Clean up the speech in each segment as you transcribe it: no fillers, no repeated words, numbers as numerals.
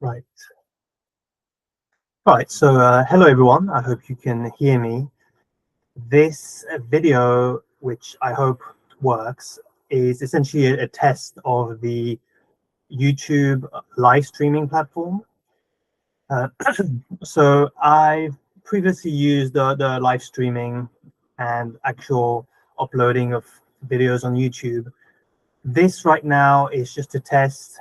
Right. Right. So, hello everyone. I hope you can hear me. This video, which I hope works, is essentially a test of the YouTube live streaming platform. Uh, so, I've previously used the live streaming and actual uploading of videos on YouTube. This right now is just to test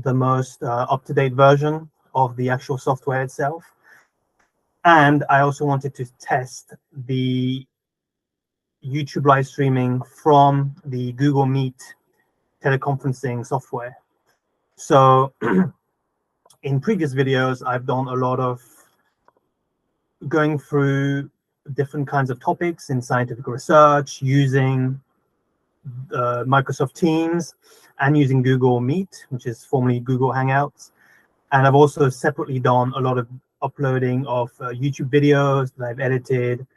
the most up-to-date version of the actual software itself. And I also wanted to test the YouTube live streaming from the Google Meet teleconferencing software. So in previous videos, I've done a lot of going through different kinds of topics in scientific research using Microsoft Teams and using Google Meet, which is formerly Google Hangouts. And I've also separately done a lot of uploading of YouTube videos that I've edited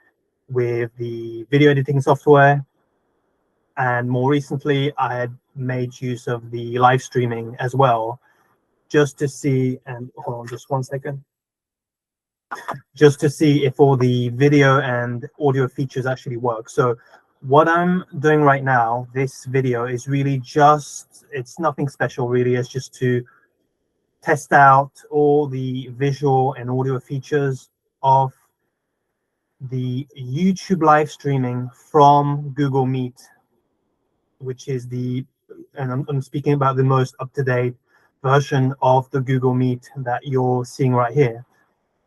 with the video editing software. And more recently, I had made use of the live streaming as well, just to see, and hold on just one second, just to see if all the video and audio features actually work. So what I'm doing right now, this video is really just, it's nothing special really, it's just to test out all the visual and audio features of the YouTube live streaming from Google Meet, which is and I'm speaking about the most up-to-date version of the Google Meet that you're seeing right here.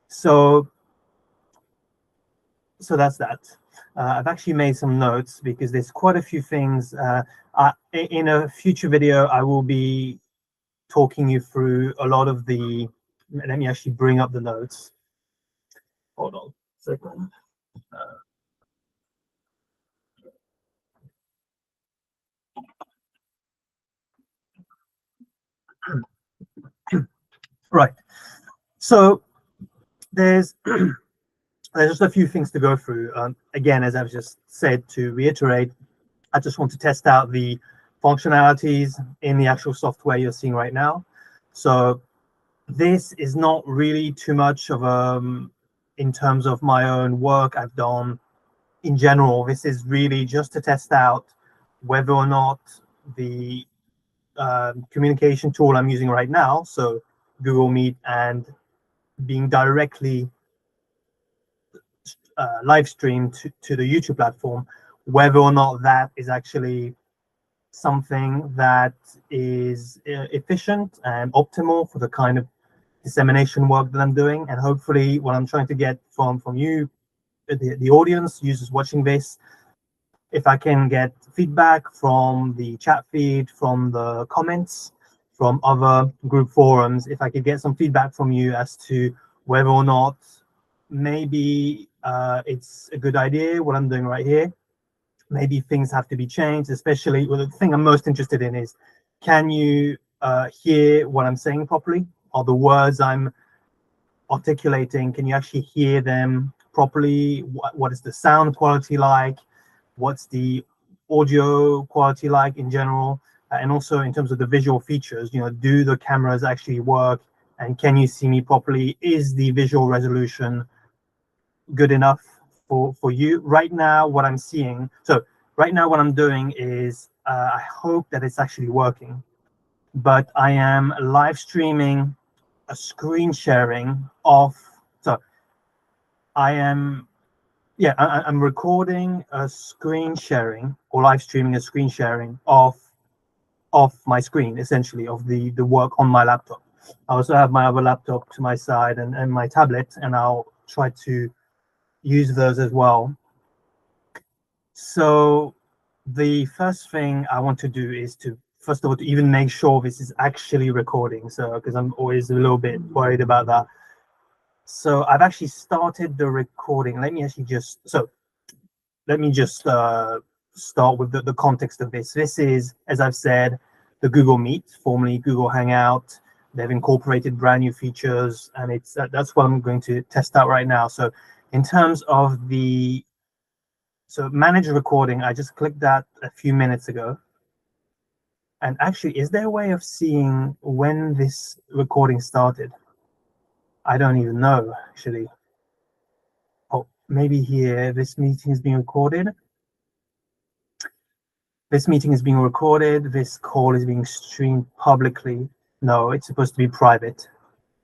So that's that. I've actually made some notes because there's quite a few things. In a future video, I will be talking you through a lot of the, let me actually bring up the notes. Hold on a second. Right. So there's just a few things to go through. Again, as I've just said, to reiterate, I just want to test out the functionalities in the actual software you're seeing right now. So this is not really too much of in terms of my own work I've done in general. This is really just to test out whether or not the communication tool I'm using right now, so Google Meet and being directly live streamed to the YouTube platform, whether or not that is actually something that is efficient and optimal for the kind of dissemination work that I'm doing. And hopefully what I'm trying to get from you, the audience, users watching this, if I can get feedback from the chat feed, from the comments, from other group forums, if I could get some feedback from you as to whether or not maybe it's a good idea what I'm doing right here. Maybe things have to be changed, especially, well, the thing I'm most interested in is, can you hear what I'm saying properly? Are the words I'm articulating, can you actually hear them properly? What is the sound quality like? What's the audio quality like in general? And also in terms of the visual features, do the cameras actually work? And can you see me properly? Is the visual resolution good enough for you? Right now, what I'm seeing, so right now what I'm doing is, I hope that it's actually working, but I am live streaming a screen sharing of, so I'm recording a screen sharing or live streaming a screen sharing of my screen, essentially, of the work on my laptop. I also have my other laptop to my side and my tablet, and I'll try to use those as well. So the first thing I want to do is to, first of all, to even make sure this is actually recording. So, because I'm always a little bit worried about that. So I've actually started the recording. Let me just start with the context of this. This is, as I've said, the Google Meet, formerly Google Hangout. They've incorporated brand new features, and that's what I'm going to test out right now. So in terms of manage recording, I just clicked that a few minutes ago. And actually, is there a way of seeing when this recording started? I don't even know, actually. Oh, maybe here, this meeting is being recorded. This meeting is being recorded. This call is being streamed publicly. No, it's supposed to be private.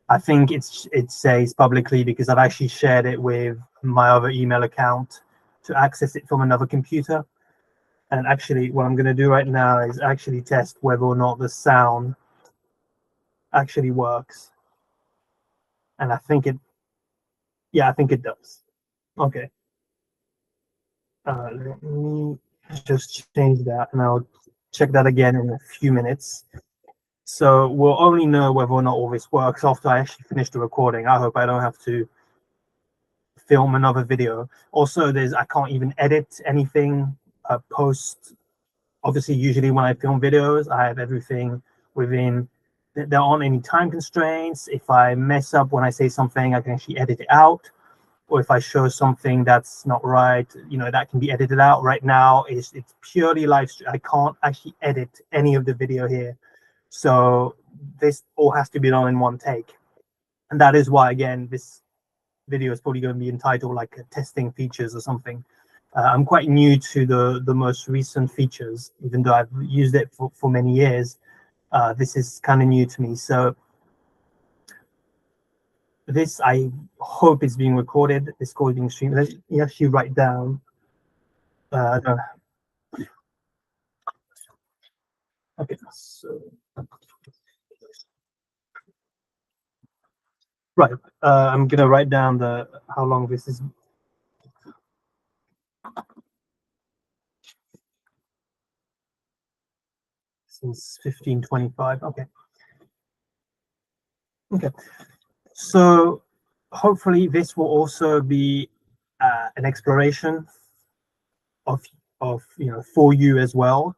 I think it says publicly because I've actually shared it with my other email account to access it from another computer. And actually, what I'm going to do right now is actually test whether or not the sound actually works. And I think it, yeah, I think it does. Okay. Let me just change that and I'll check that again in a few minutes. So we'll only know whether or not all this works after I actually finish the recording. I hope I don't have to film another video. Also, I can't even edit anything post. Obviously, usually when I film videos, I have everything within, there aren't any time constraints. If I mess up when I say something, I can actually edit it out. Or if I show something that's not right, that can be edited out. Right now, it's purely live stream. I can't actually edit any of the video here. So this all has to be done in one take. And that is why, again, this video is probably going to be entitled like testing features or something. I'm quite new to the most recent features, even though I've used it for many years. This is kind of new to me. So this, I hope, is being recorded. This call is being streamed. Let me actually write down. Okay, so right. I'm gonna write down how long this is. Since 1525. Okay. Okay. So hopefully this will also be an exploration of for you as well,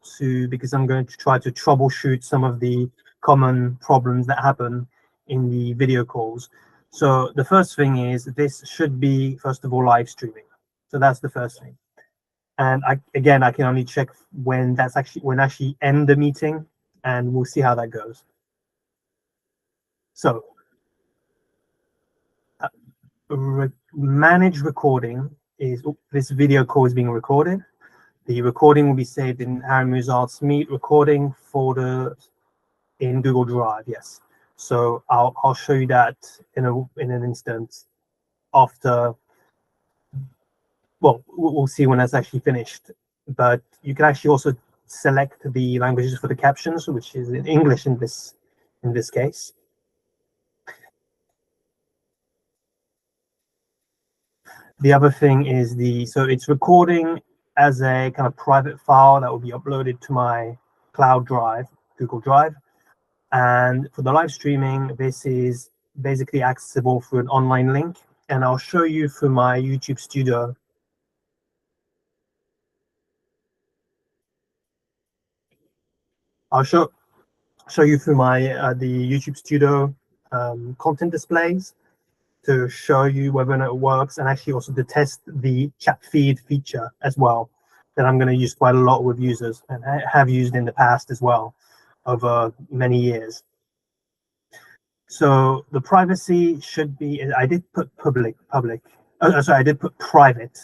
because I'm going to try to troubleshoot some of the common problems that happen in the video calls. So the first thing is this should be, first of all, live streaming. So that's the first thing. And I can only check when actually end the meeting, and we'll see how that goes. So manage recording is this video call is being recorded. The recording will be saved in Harry Muzard's Meet recording folder in Google Drive. Yes. So I'll show you that in an instant after. Well, we'll see when that's actually finished. But you can actually also select the languages for the captions, which is in English in this case. The other thing is so it's recording as a kind of private file that will be uploaded to my cloud drive, Google Drive. And for the live streaming, this is basically accessible through an online link. And I'll show you through my YouTube studio. I'll show you through my the YouTube studio content displays to show you whether or not it works, and actually also to test the chat feed feature as well, that I'm going to use quite a lot with users and I have used in the past as well over many years. So the privacy should be, I did put public. Sorry, I did put private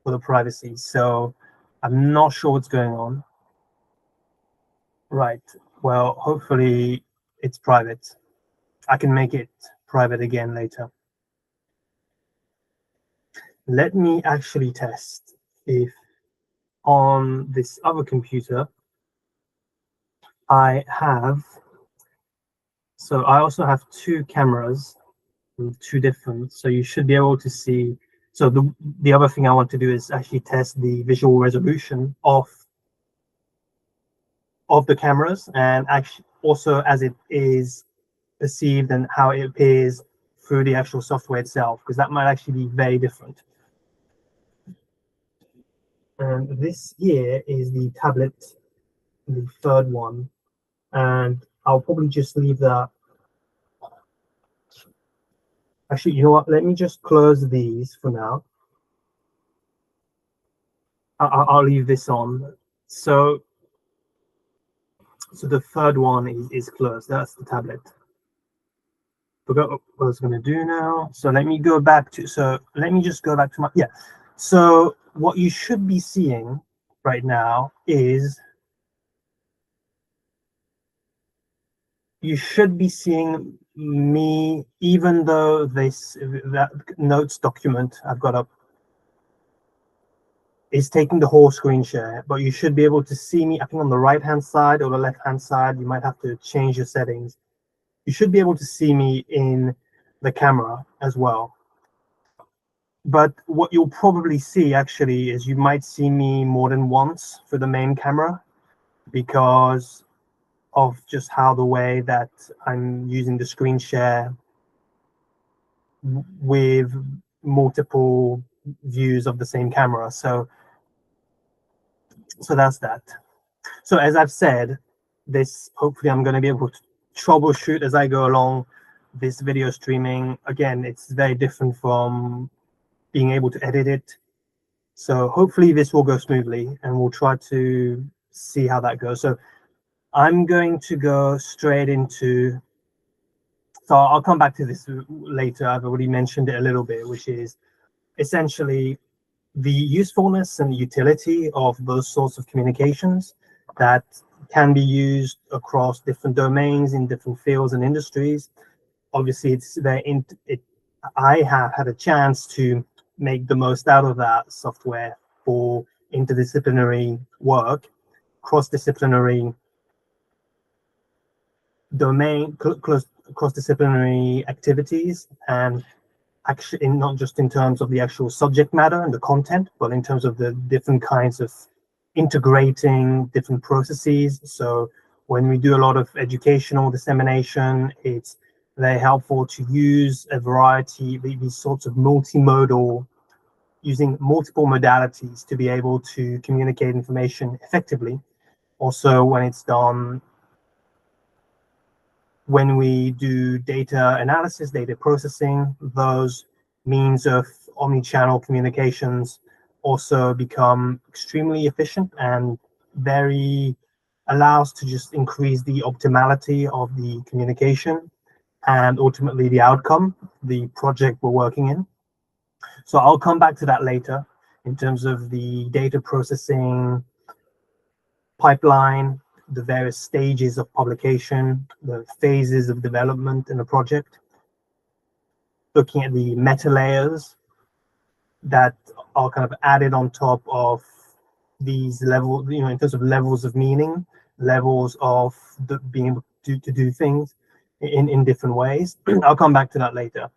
for the privacy. So I'm not sure what's going on. Right. Well, hopefully it's private. I can make it private again later. Let me actually test if on this other computer I have, so I also have two cameras, two different, so you should be able to see. So the other thing I want to do is actually test the visual resolution of the cameras, and actually also as it is perceived and how it appears through the actual software itself, because that might actually be very different. And this here is the tablet, the third one, and I'll probably just leave that. Actually, you know what? Let me just close these for now. I'll leave this on. So So the third one is closed. That's the tablet. Forgot what I was going to do now. So let me go back to, so let me just go back to my, yeah. So what you should be seeing right now is, you should be seeing me, even though that notes document I've got up is taking the whole screen share, but you should be able to see me, I think on the right hand side or the left hand side. You might have to change your settings. You should be able to see me in the camera as well. But what you'll probably see actually is you might see me more than once for the main camera, because of just how the way that I'm using the screen share with multiple views of the same camera. So that's that. So as I've said, this, hopefully I'm going to be able to troubleshoot as I go along this video streaming. Again, it's very different from being able to edit it. So hopefully this will go smoothly, and we'll try to see how that goes. So I'm going to go straight into, so I'll come back to this later. I've already mentioned it a little bit, which is essentially the usefulness and the utility of those sorts of communications that can be used across different domains in different fields and industries. Obviously, I have had a chance to make the most out of that software for interdisciplinary work, cross-disciplinary domain, cross-disciplinary activities, and actually not just in terms of the actual subject matter and the content, but in terms of the different kinds of integrating different processes. So when we do a lot of educational dissemination, it's very helpful to use a variety, these sorts of multimodal, using multiple modalities to be able to communicate information effectively. Also, when it's done, when we do data analysis, data processing, those means of omni-channel communications also become extremely efficient and very allows to just increase the optimality of the communication and ultimately the outcome, the project we're working in. So I'll come back to that later in terms of the data processing pipeline, the various stages of publication, the phases of development in a project, looking at the meta layers that are kind of added on top of these levels, in terms of levels of meaning, levels of being able to do things in different ways. I'll come back to that later.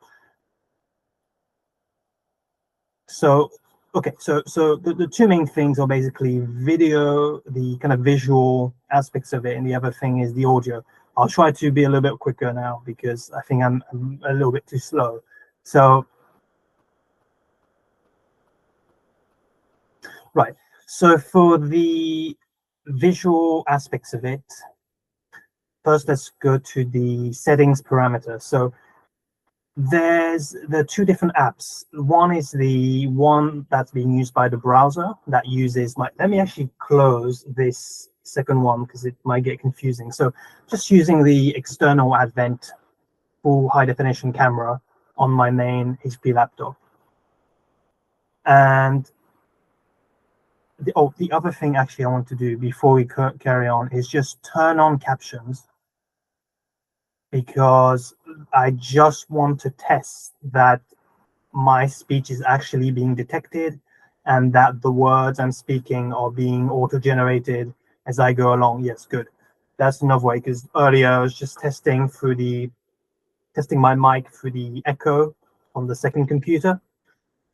So, okay, so the two main things are basically video, the kind of visual aspects of it, and the other thing is the audio. I'll try to be a little bit quicker now because I think I'm a little bit too slow. So, right. So for the visual aspects of it, first let's go to the settings parameter. So there's the two different apps. One is the one that's being used by the browser that uses my, let me actually close this second one because it might get confusing. So just using the external Advent full high definition camera on my main HP laptop. And the other thing actually I want to do before we carry on is just turn on captions, because I just want to test that my speech is actually being detected and that the words I'm speaking are being auto-generated as I go along. Yes, good. That's another way, because earlier I was just testing my mic through the echo on the second computer,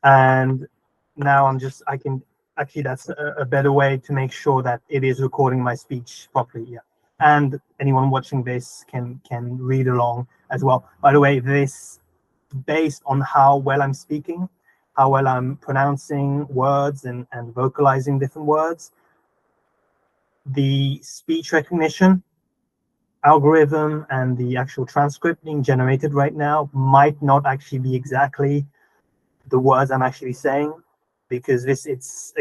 and now I can actually, that's a better way to make sure that it is recording my speech properly. Yeah, and anyone watching this can read along as well. By the way, this based on how well I'm speaking, how well I'm pronouncing words and vocalizing different words, the speech recognition algorithm and the actual transcript being generated right now might not actually be exactly the words I'm actually saying, because it's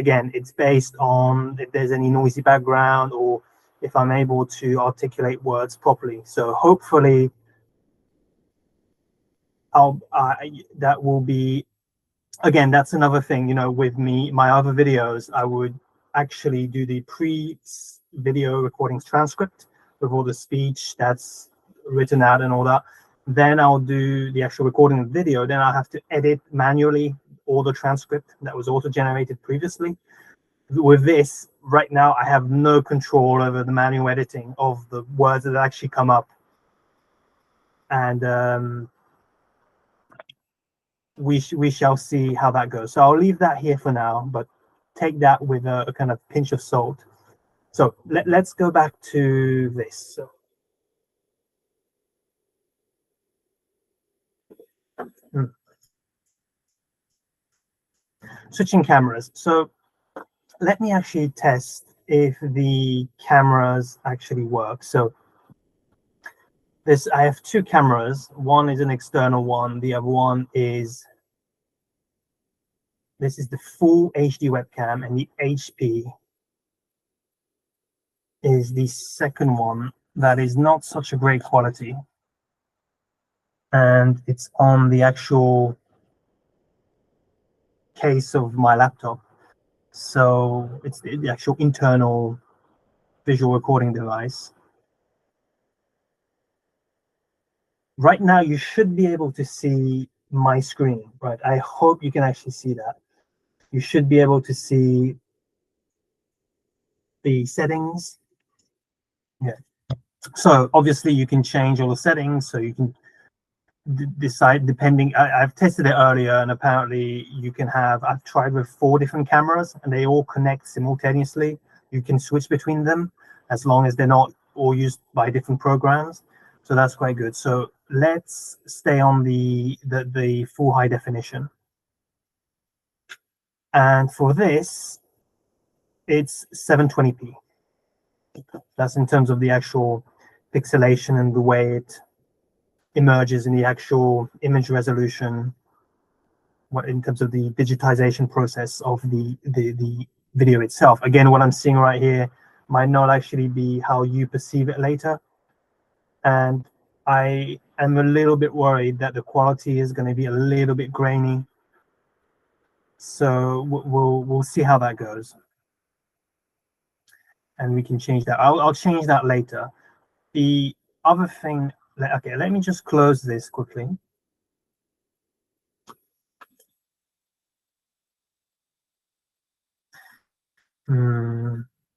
based on if there's any noisy background or if I'm able to articulate words properly. So hopefully that will be, again, that's another thing, you know, with me, my other videos, I would actually do the pre-video recordings transcript with all the speech that's written out and all that. Then I'll do the actual recording of the video. Then I'll have to edit manually all the transcript that was auto-generated previously. With this, right now, I have no control over the manual editing of the words that actually come up. And we shall see how that goes. So I'll leave that here for now, but take that with a kind of pinch of salt. So let's go back to this. So, switching cameras. So let me actually test if the cameras actually work. So I have two cameras. One is an external one. The other one is, this is the full HD webcam, and the HP is the second one that is not such a great quality. And it's on the actual case of my laptop. So it's the actual internal visual recording device. Right now, you should be able to see my screen, right? I hope you can actually see that. You should be able to see the settings. Yeah. So obviously you can change all the settings, so you can decide depending. I've tested it earlier, and apparently you can have, I've tried with 4 different cameras and they all connect simultaneously. You can switch between them as long as they're not all used by different programs. So that's quite good. So let's stay on the full high definition. And for this, it's 720p. That's in terms of the actual pixelation and the way it emerges in the actual image resolution, what in terms of the digitization process of the video itself. Again, what I'm seeing right here might not actually be how you perceive it later. And I am a little bit worried that the quality is going to be a little bit grainy. So we'll see how that goes. And we can change that. I'll change that later. The other thing, okay, let me just close this quickly.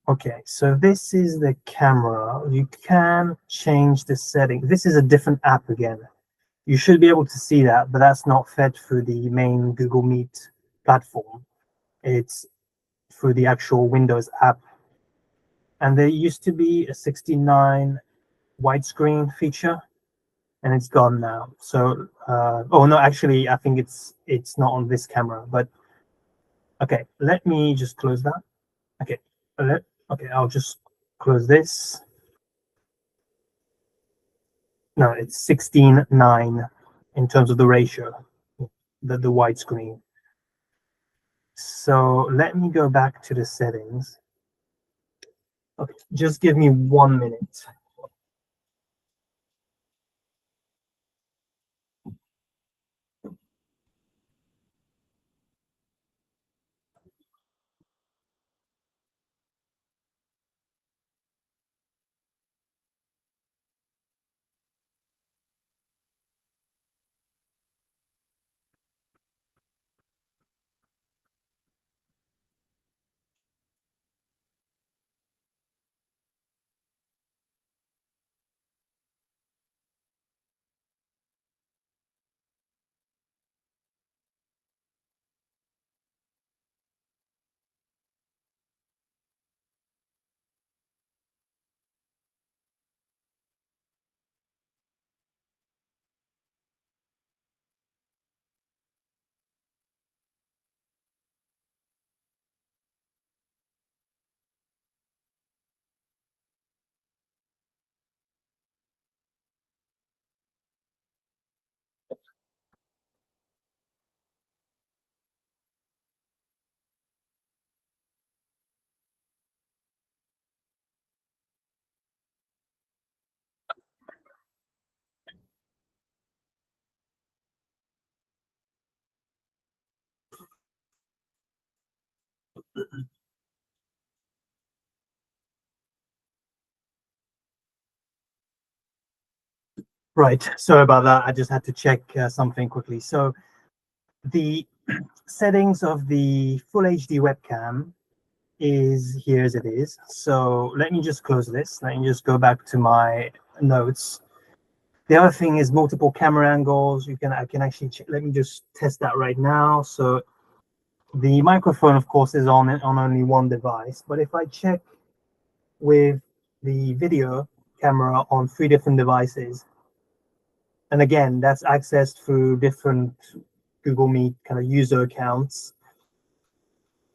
Okay, so this is the camera. You can change the setting. This is a different app again. You should be able to see that, but that's not fed through the main Google Meet platform. It's through the actual Windows app. And there used to be a 69 widescreen feature, and it's gone now. So, oh no, actually, I think it's not on this camera. But okay, let me just close that. Okay, okay, I'll just close this. No, it's 16:9 in terms of the ratio, the widescreen. So let me go back to the settings. Okay, just give me 1 minute. Right, sorry about that. I just had to check something quickly. So the settings of the full HD webcam is here as it is. So let me just close this. Let me just go back to my notes. The other thing is multiple camera angles. I can actually let me just test that right now. So the microphone, of course, is on only one device. But if I check with the video camera on 3 different devices, and again, that's accessed through different Google Meet kind of user accounts,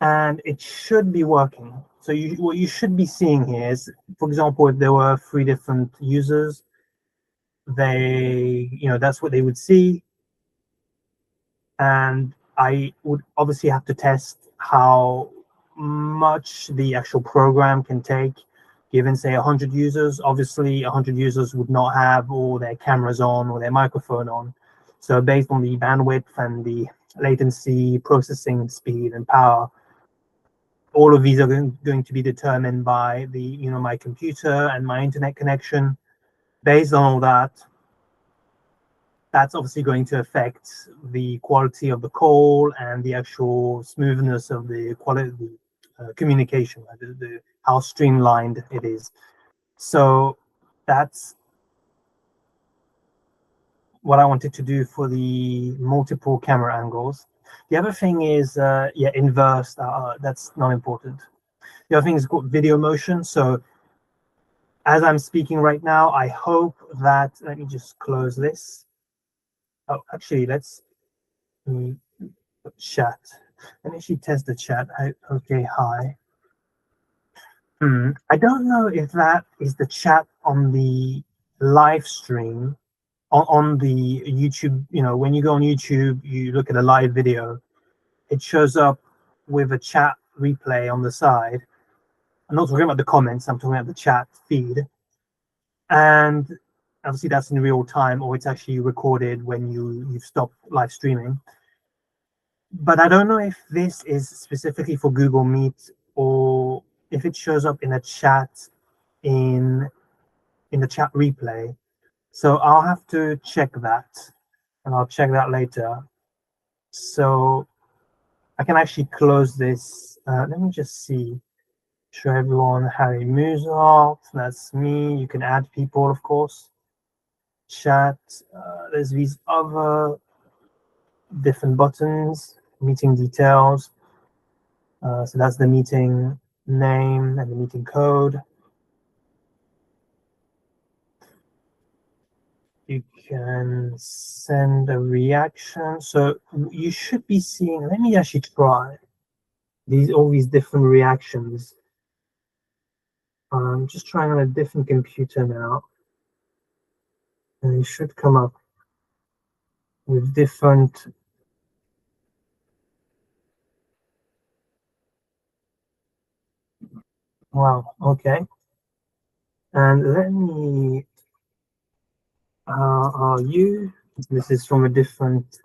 and it should be working. So what you should be seeing here is, for example, if there were 3 different users, that's what they would see. And I would obviously have to test how much the actual program can take. Given, say, 100 users, obviously 100 users would not have all their cameras on or their microphone on. So based on the bandwidth and the latency, processing speed, and power, all of these are going to be determined by my computer and my internet connection. Based on all that, that's obviously going to affect the quality of the call and the actual smoothness of the quality communication, how streamlined it is. So that's what I wanted to do for the multiple camera angles. The other thing is, inverse. That's not important. The other thing is called video motion. So as I'm speaking right now, I hope that, let me just close this. Oh, actually, let's chat. Let me actually test the chat. Okay, hi. I don't know if that is the chat on the live stream on the YouTube. When you go on YouTube, you look at a live video, it shows up with a chat replay on the side. I'm not talking about the comments, I'm talking about the chat feed. And obviously that's in real time, or it's actually recorded when you've stopped live streaming. But I don't know if this is specifically for Google Meet or if it shows up in a chat in the chat replay. So I'll have to check that, and I'll check that later. So I can actually close this. Let me just see. Show everyone Harry Muzart. That's me. You can add people, of course. Chat. There's these other different buttons. Meeting details. So that's the meeting name and the meeting code. You can send a reaction. So you should be seeing, let me actually try all these different reactions. I'm just trying on a different computer now. And it should come up with different. Wow, okay. And let me, this is from a different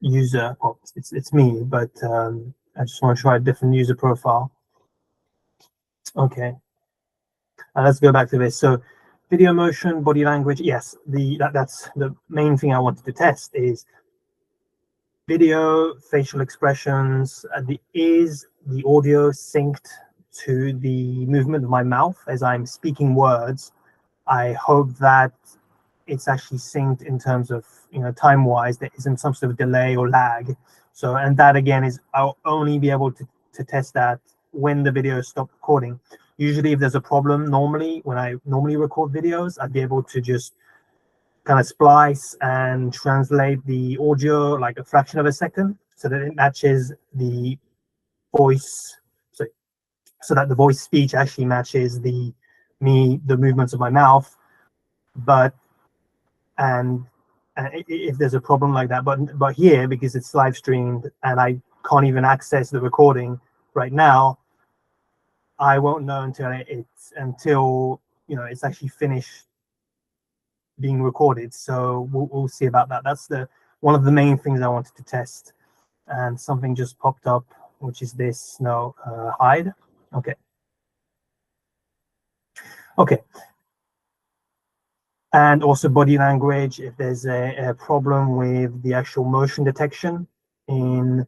user. Well, it's me, but I just want to try a different user profile. Okay. Let's go back to this. So video motion, body language. Yes, that's the main thing I wanted to test is video, facial expressions. Is the audio synced to the movement of my mouth as I'm speaking words? I hope that it's actually synced in terms of, time wise, there isn't some sort of delay or lag. So, and that again is, I'll only be able to test that when the video stops recording. Usually if there's a problem, when I normally record videos, I'd be able to just kind of splice and translate the audio like a fraction of a second so that it matches the voice. So that the voice speech actually matches the movements of my mouth. But and if there's a problem like that, but here, because it's live streamed and I can't even access the recording right now, I won't know until it's actually finished being recorded. So we'll see about that. That's one of the main things I wanted to test, and something just popped up. which is this, no, hide. Okay. Okay. And also body language, if there's a problem with the actual motion detection in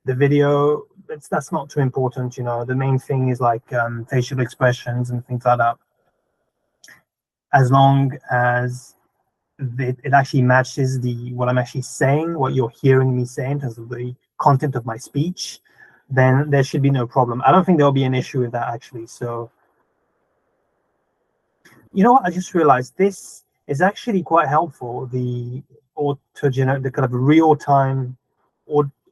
the video, that's not too important, you know. The main thing is like facial expressions and things like that. As long as it actually matches what I'm actually saying, what you're hearing me say in terms of the content of my speech, then there should be no problem. I don't think there'll be an issue with that actually. So, you know what? I just realized this is actually quite helpful. The the kind of real-time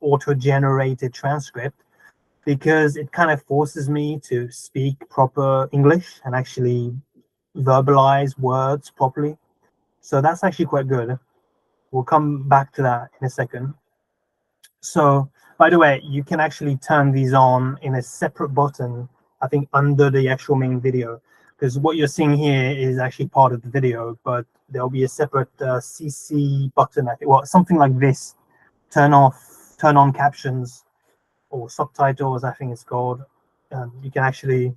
auto-generated transcript, because it kind of forces me to speak proper English and actually verbalize words properly. So that's actually quite good. We'll come back to that in a second. So, by the way, you can actually turn these on in a separate button, I think, under the actual main video, because what you're seeing here is actually part of the video, but there'll be a separate CC button, I think, well, something like this, turn on captions or subtitles, I think it's called. You can actually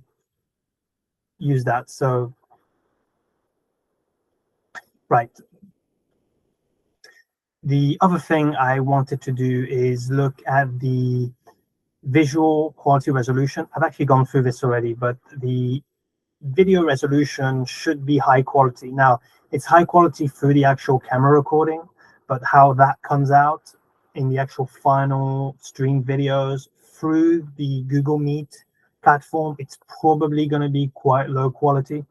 use that. So, right. The other thing I wanted to do is look at the visual quality resolution. I've actually gone through this already, but the video resolution should be high quality. Now, it's high quality through the actual camera recording, but how that comes out in the actual final stream videos through the Google Meet platform, it's probably going to be quite low quality.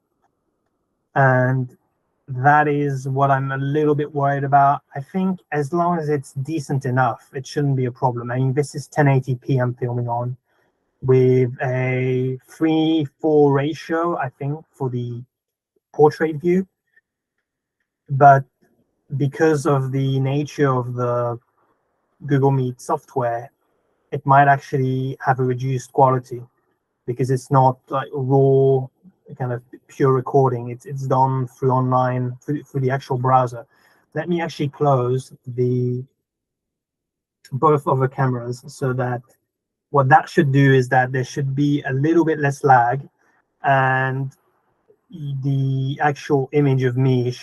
And that is what I'm a little bit worried about. I think as long as it's decent enough, it shouldn't be a problem. I mean, this is 1080p I'm filming on with a 3:4 ratio, I think, for the portrait view. But because of the nature of the Google Meet software, it might actually have a reduced quality because it's not like raw kind of pure recording. It's done through online, through the actual browser. Let me actually close both of the cameras, so that what that should do is that there should be a little bit less lag, and the actual image of me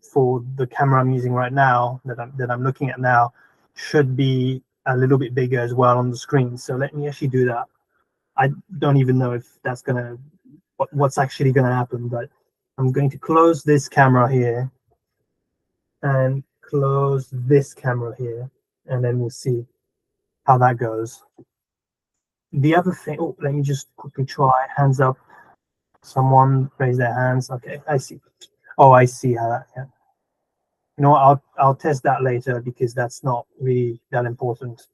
for the camera I'm using right now, that I'm looking at now, should be a little bit bigger as well on the screen. So let me actually do that. I don't even know if that's gonna what's actually gonna happen, but I'm going to close this camera here and close this camera here, and then we'll see how that goes. The other thing, oh, let me just quickly try hands up. Someone raise their hands. Okay, I see. Oh, I see how that, yeah. You know what, I'll test that later because that's not really that important.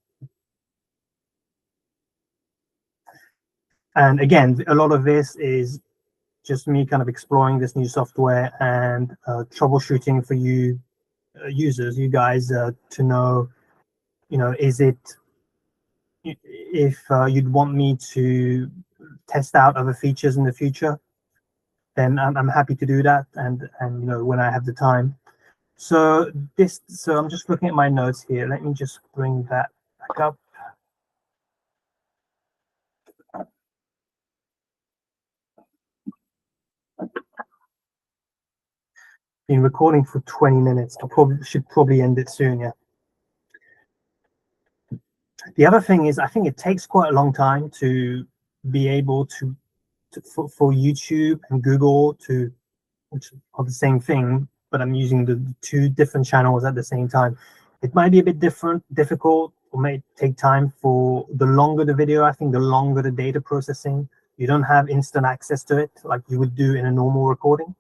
And again, a lot of this is just me kind of exploring this new software and troubleshooting for you users, you guys, to know, you know, is it, if you'd want me to test out other features in the future, then I'm happy to do that, and you know, when I have the time. So I'm just looking at my notes here. Let me just bring that back up. Been recording for 20 minutes. Should probably end it soon, yeah. The other thing is, I think it takes quite a long time to be able to for YouTube and Google to, which are the same thing, but I'm using the two different channels at the same time. It might be a bit difficult, or may take time. For the longer the video, I think the longer the data processing, you don't have instant access to it like you would do in a normal recording,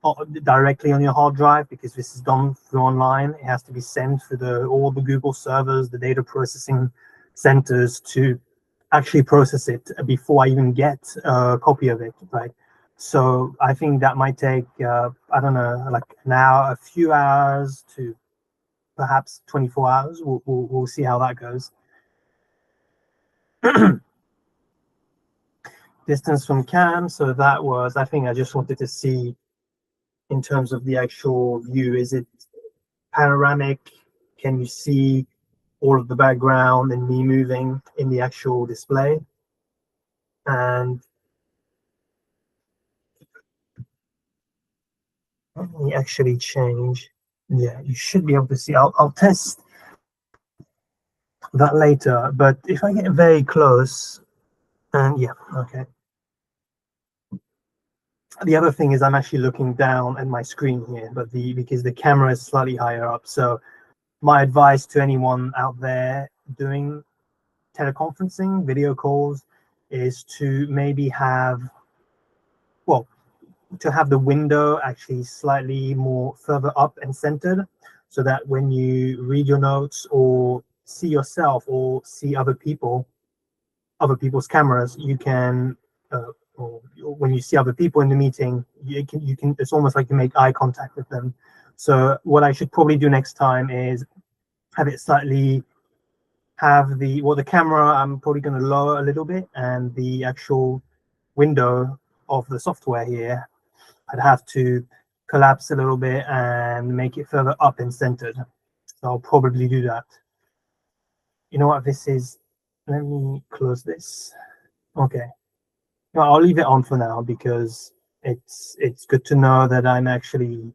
or directly on your hard drive, because this is done through online. It has to be sent through all the Google servers, the data processing centers, to actually process it before I even get a copy of it, right? So I think that might take, I don't know, like now a few hours to perhaps 24 hours. We'll see how that goes. Distance from cam. So that was, I think I just wanted to see in terms of the actual view, is it panoramic? Can you see all of the background and me moving in the actual display. And let me actually change. Yeah, you should be able to see. I'll test that later, but if I get very close, and yeah, okay. The other thing is I'm actually looking down at my screen here, but because the camera is slightly higher up. So my advice to anyone out there doing teleconferencing, video calls, is to maybe have, well, to have the window actually slightly more further up and centered, so that when you read your notes or see yourself or see other people's cameras, you can, or when you see other people in the meeting, you can, it's almost like you make eye contact with them. So what I should probably do next time is have it slightly, have the camera I'm probably going to lower a little bit, and the actual window of the software here I'd have to collapse a little bit and make it further up and centered. So I'll probably do that. You know what this is? Let me close this. Okay. No, I'll leave it on for now because it's good to know that I'm actually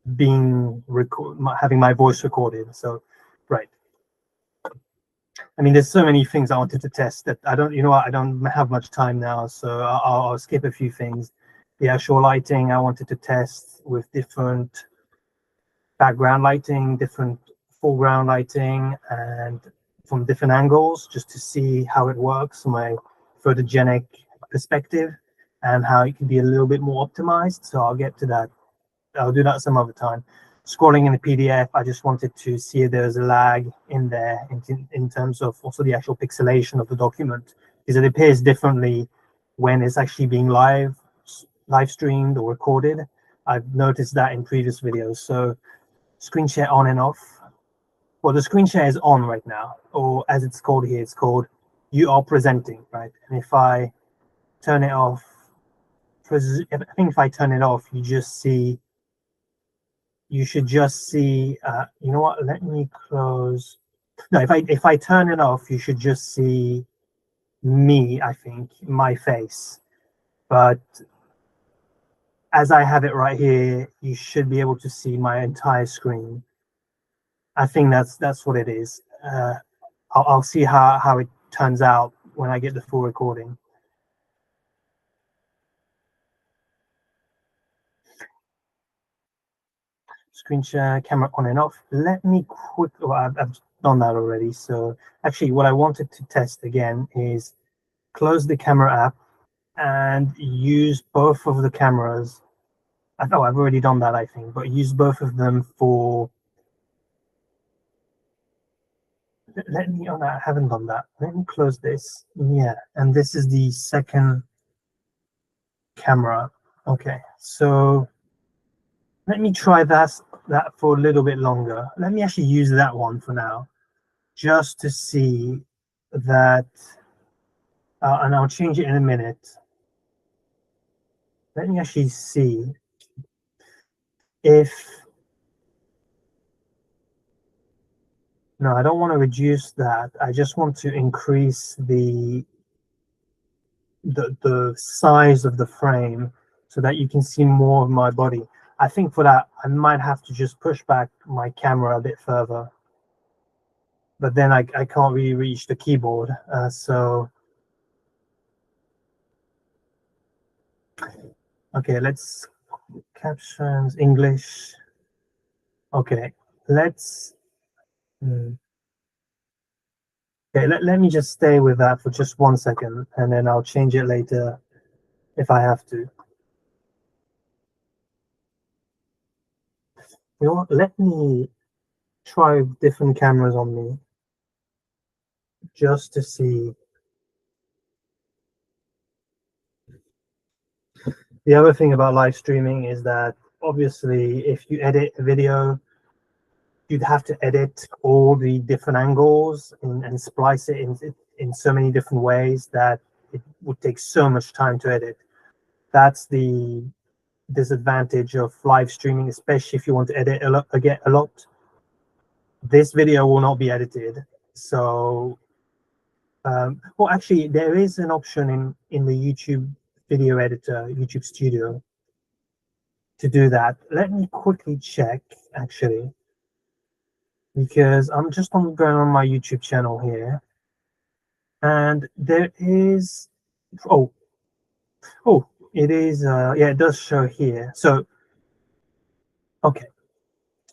having my voice recorded. So, right. I mean, there's so many things I wanted to test that I don't, you know what, I don't have much time now, so I'll skip a few things. The actual lighting I wanted to test with different background lighting, different foreground lighting, and from different angles, just to see how it works from a photogenic perspective and how it can be a little bit more optimized. So I'll get to that. I'll do that some other time. Scrolling in the PDF, I just wanted to see if there's a lag in there in terms of also the actual pixelation of the document, because it appears differently when it's actually being live streamed or recorded. I've noticed that in previous videos. So screen share on and off. Well, the screen share is on right now, or as it's called here, it's called you are presenting, right? And if I turn it off, I think if I turn it off, you should just see, you know what, let me close. No, if I turn it off, you should just see me, I think, my face. But as I have it right here, you should be able to see my entire screen. I think that's what it is. I'll see how it turns out when I get the full recording. Screen share, camera on and off. Let me well, I've done that already. So actually what I wanted to test again is close the camera app and use both of the cameras. I know I've already done that, I think, but use both of them for, let me, oh no, I haven't done that. Let me close this. Yeah, and this is the second camera. Okay, so let me try that for a little bit longer. Let me actually use that one for now, just to see that, and I'll change it in a minute. Let me actually see if, no, I don't want to reduce that. I just want to increase the size of the frame so that you can see more of my body. I think for that, I might have to just push back my camera a bit further. But then I can't really reach the keyboard. So, okay, let's captions, English. Okay, let's, okay, let me just stay with that for just 1 second, and then I'll change it later if I have to. You know what, let me try different cameras on me just to see. The other thing about live streaming is that obviously if you edit a video, you'd have to edit all the different angles and splice it in so many different ways that it would take so much time to edit. That's the disadvantage of live streaming, especially if you want to edit a lot. This video will not be edited, So, well, actually, there is an option in the YouTube video editor, YouTube Studio, to do that. Let me quickly check, actually, because I'm just going on my YouTube channel here, and there is, oh, it is, yeah, it does show here. So, okay.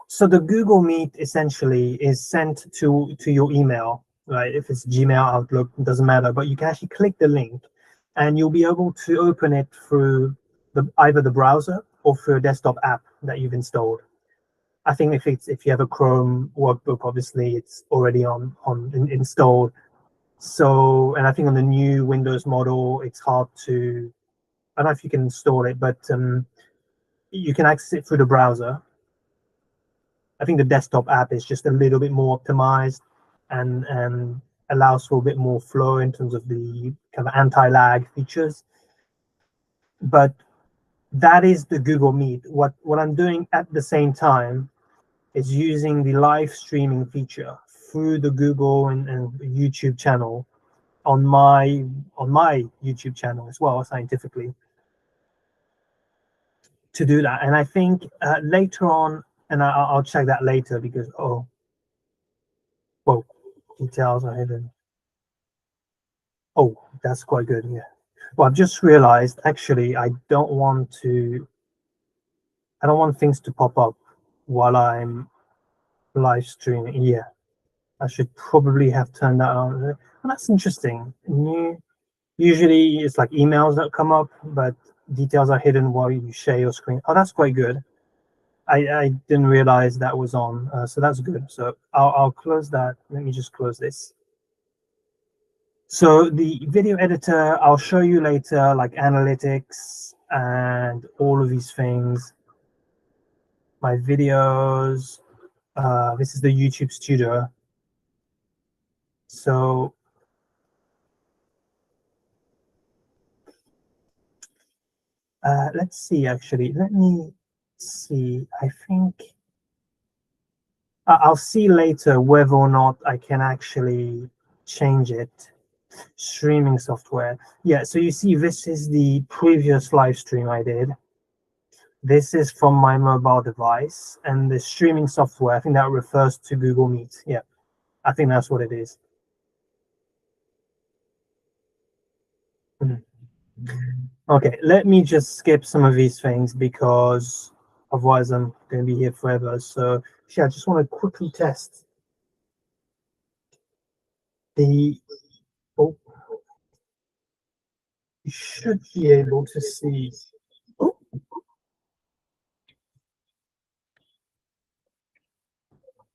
So the Google Meet essentially is sent to your email, right? If it's Gmail, Outlook, it doesn't matter. But you can actually click the link, and you'll be able to open it through either the browser or through a desktop app that you've installed. I think if you have a Chrome workbook, obviously it's already installed. So, and I think on the new Windows model, it's hard to. I don't know if you can install it, but you can access it through the browser. I think the desktop app is just a little bit more optimized and allows for a bit more flow in terms of the kind of anti-lag features. But that is the Google Meet. What I'm doing at the same time is using the live streaming feature through the Google and YouTube channel on my YouTube channel as well, scientifically, to do that. And I think later on, and I'll check that later because well, details are hidden. Oh, that's quite good. Yeah. Well, I've just realized actually I don't want things to pop up while I'm live streaming. Yeah. I should probably have turned that on. Well, that's interesting. Usually it's like emails that come up, but details are hidden while you share your screen. Oh, that's quite good. I didn't realize that was on, so that's good. So I'll close that. Let me just close this. So the video editor, I'll show you later, like analytics and all of these things. My videos, this is the YouTube Studio. So let's see, actually, let me see. I think I'll see later whether or not I can actually change it. Streaming software. Yeah, so you see, this is the previous live stream I did. This is from my mobile device, and the streaming software, I think that refers to Google Meet. Yeah, I think that's what it is. Okay, let me just skip some of these things because otherwise I'm going to be here forever. So yeah, I just want to quickly test the, oh, you should be able to see.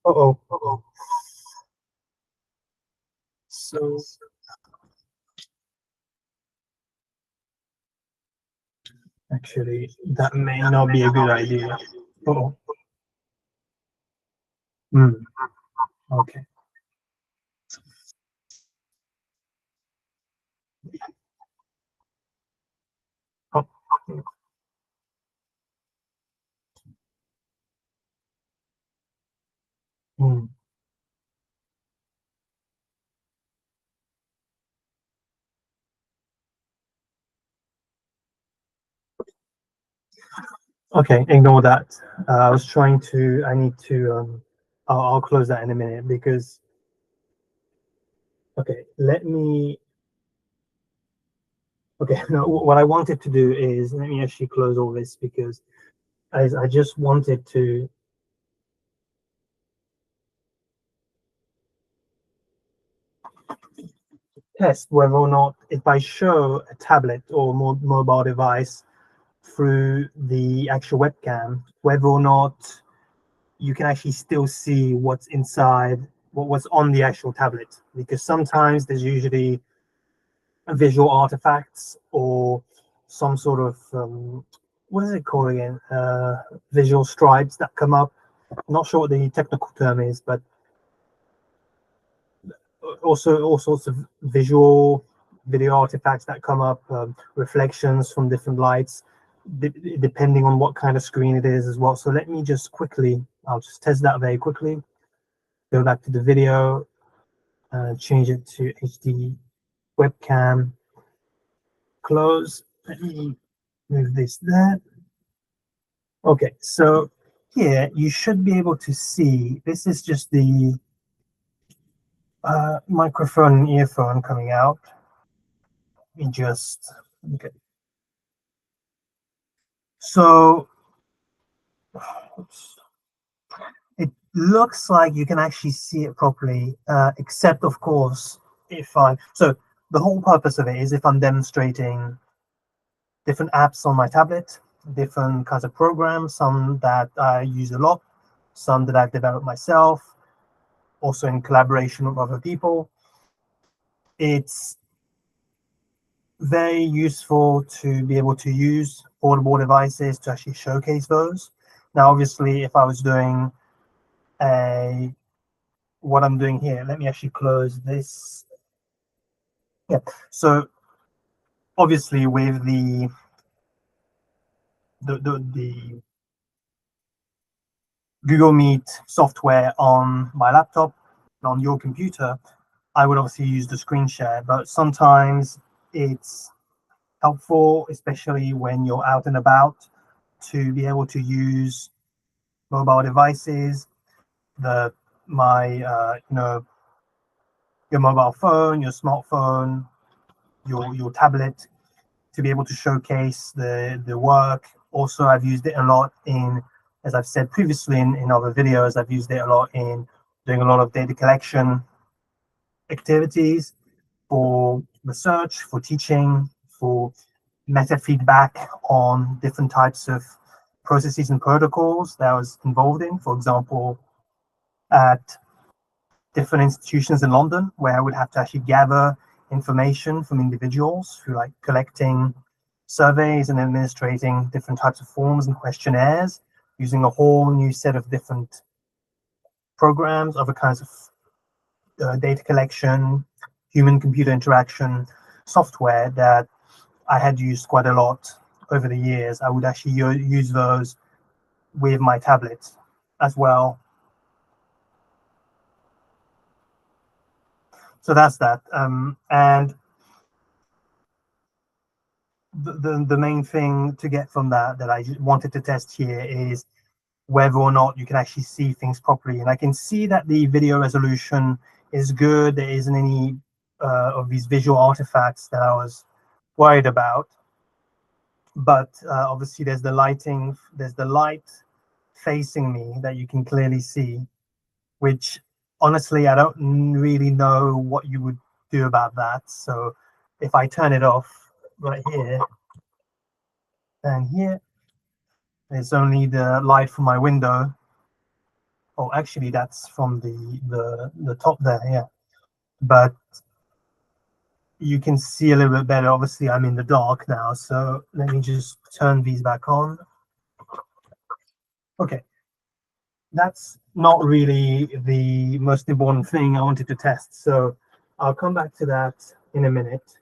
Oh, uh-oh. So actually, that may not be a good idea. Oh, okay. Oh, hmm. Okay, ignore that. I was trying to. I need to. I'll close that in a minute because. Okay, let me. Okay, now what I wanted to do is let me actually close all this because I just wanted to test whether or not if I show a tablet or mobile device through the actual webcam, whether or not you can actually still see what's inside, what's on the actual tablet. Because sometimes there's usually visual artifacts or some sort of what is it called again? Visual stripes that come up. Not sure what the technical term is, but also all sorts of visual video artifacts that come up, reflections from different lights, depending on what kind of screen it is as well. So let me just quickly, I'll just test that very quickly. Go back to the video. change it to HD webcam. Close. Let me move this there. Okay, so here you should be able to see, this is just the microphone and earphone coming out. Let me just, okay. So it looks like you can actually see it properly, except of course, so the whole purpose of it is if I'm demonstrating different apps on my tablet, different kinds of programs, some that I use a lot, some that I've developed myself, also in collaboration with other people. It's very useful to be able to use portable devices to actually showcase those. Now, obviously, if I was doing what I'm doing here, let me actually close this. Yeah, so obviously with the Google Meet software on my laptop, on your computer, I would obviously use the screen share, but sometimes it's helpful, especially when you're out and about, to be able to use mobile devices, your mobile phone, your smartphone, your tablet, to be able to showcase the work. Also, I've used it a lot in, as I've said previously in other videos, I've used it a lot in doing a lot of data collection activities for research, for teaching, for meta feedback on different types of processes and protocols that I was involved in. For example, at different institutions in London, where I would have to actually gather information from individuals through like collecting surveys and administrating different types of forms and questionnaires, using a whole new set of different programs, other kinds of data collection, human-computer interaction software that I had used quite a lot over the years. I would actually use those with my tablets as well. So that's that. And the main thing to get from that I wanted to test here is whether or not you can actually see things properly. And I can see that the video resolution is good. There isn't any of these visual artifacts that I was worried about. But obviously there's the lighting, there's the light facing me that you can clearly see, which honestly, I don't really know what you would do about that. So if I turn it off right here and here, there's only the light from my window. Oh, actually, that's from the top there, yeah. But you can see a little bit better. Obviously, I'm in the dark now, so let me just turn these back on. Okay, that's not really the most important thing I wanted to test, so I'll come back to that in a minute.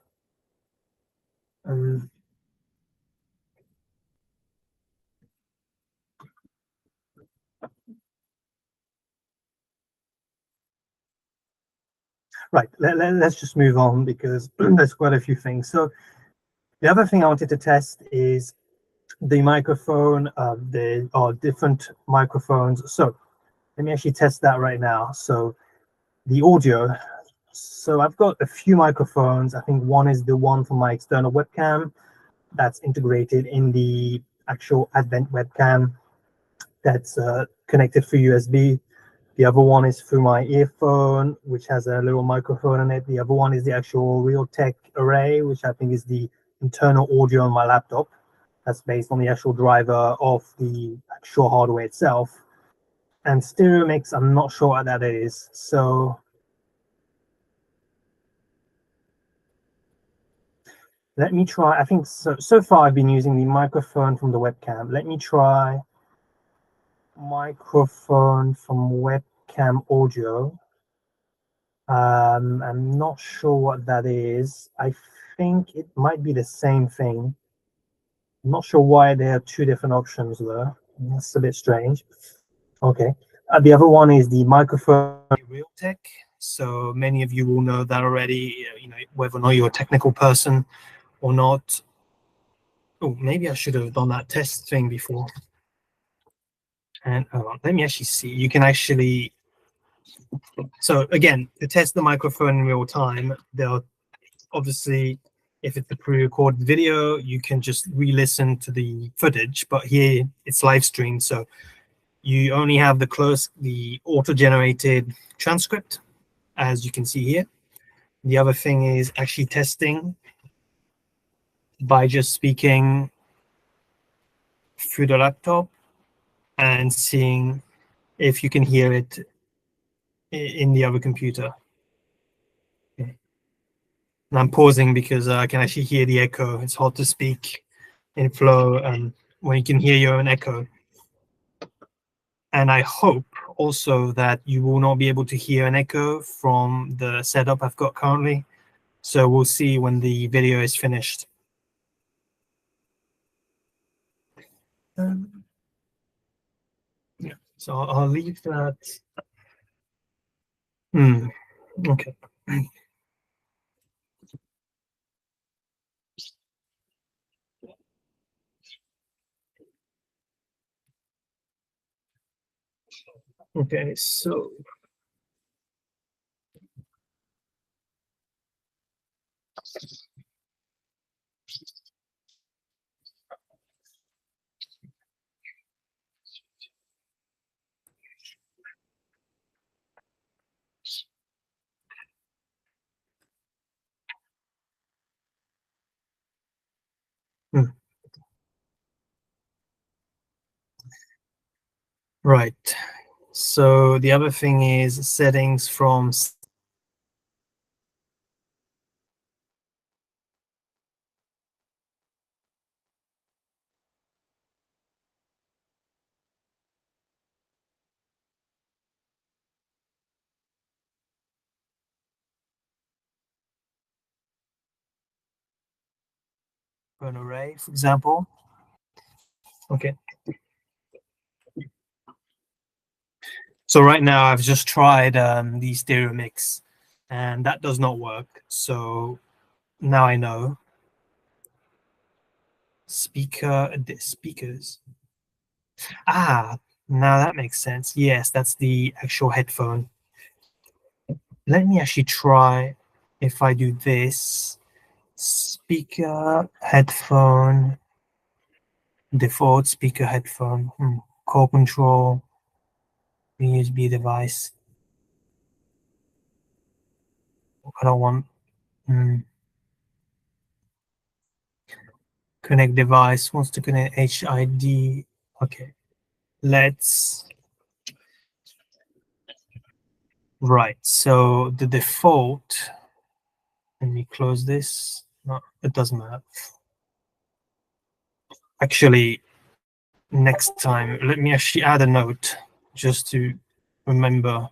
Right, let's just move on because there's quite a few things. So the other thing I wanted to test is the microphone. There are different microphones. So let me actually test that right now. So the audio. So I've got a few microphones. I think one is the one for my external webcam that's integrated in the actual Advent webcam that's connected through USB. The other one is through my earphone, which has a little microphone in it. The other one is the actual Realtek array, which I think is the internal audio on my laptop. That's based on the actual driver of the actual hardware itself. And stereo mix, I'm not sure what that is. So let me try. I think so far I've been using the microphone from the webcam. Let me try microphone from webcam audio. I'm not sure what that is. I think it might be the same thing. I'm not sure why there are two different options though. That's a bit strange. Okay. The other one is the microphone Realtek. So many of you will know that already, whether or not you're a technical person or not. Oh, maybe I should have done that test thing before. And let me actually see. You can actually, so again, to test the microphone in real time, they'll obviously, if it's a pre-recorded video, you can just re-listen to the footage, but here it's live streamed, so you only have the auto-generated transcript, as you can see here. The other thing is actually testing by just speaking through the laptop and seeing if you can hear it in the other computer. Okay. And I'm pausing because I can actually hear the echo. It's hard to speak in flow and when you can hear your own echo. And I hope also that you will not be able to hear an echo from the setup I've got currently. So we'll see when the video is finished. Yeah, so I'll leave that. Okay. Okay, so right. So the other thing is settings from an array, for example. Okay. So right now I've just tried the stereo mix and that does not work. So now I know. Speakers. Ah, now that makes sense. Yes, that's the actual headphone. Let me actually try if I do this. Speaker, headphone, default speaker headphone, call control, USB device. I don't want connect device, wants to connect HID. Okay, let's, right. So the default, let me close this. No, it doesn't matter. Actually, next time, let me actually add a note just to remember.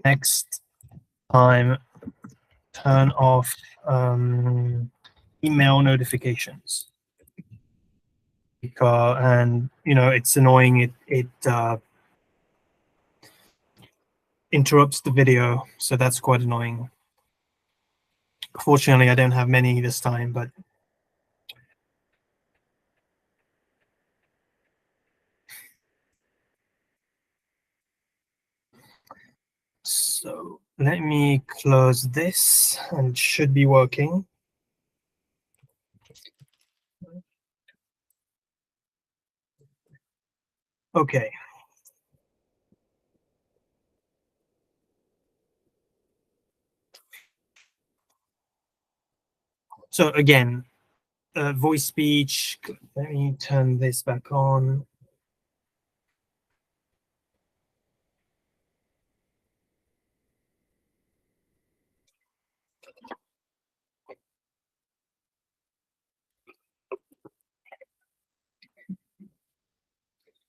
Next time, turn off email notifications. Because, and it's annoying. It interrupts the video, so that's quite annoying. Fortunately, I don't have many this time, but so let me close this and it should be working. Okay. So again, voice speech. Let me turn this back on.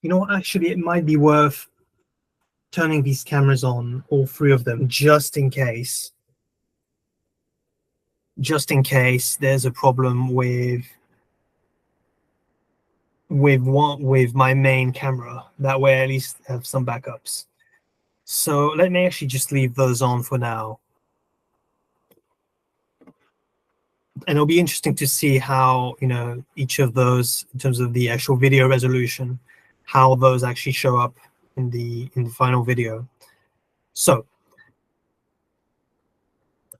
You know what? Actually, it might be worth turning these cameras on, all three of them, just in case. Just in case there's a problem with my main camera. That way, I at least have some backups. So let me actually just leave those on for now. And it'll be interesting to see how, each of those, in terms of the actual video resolution, how those actually show up in the final video. So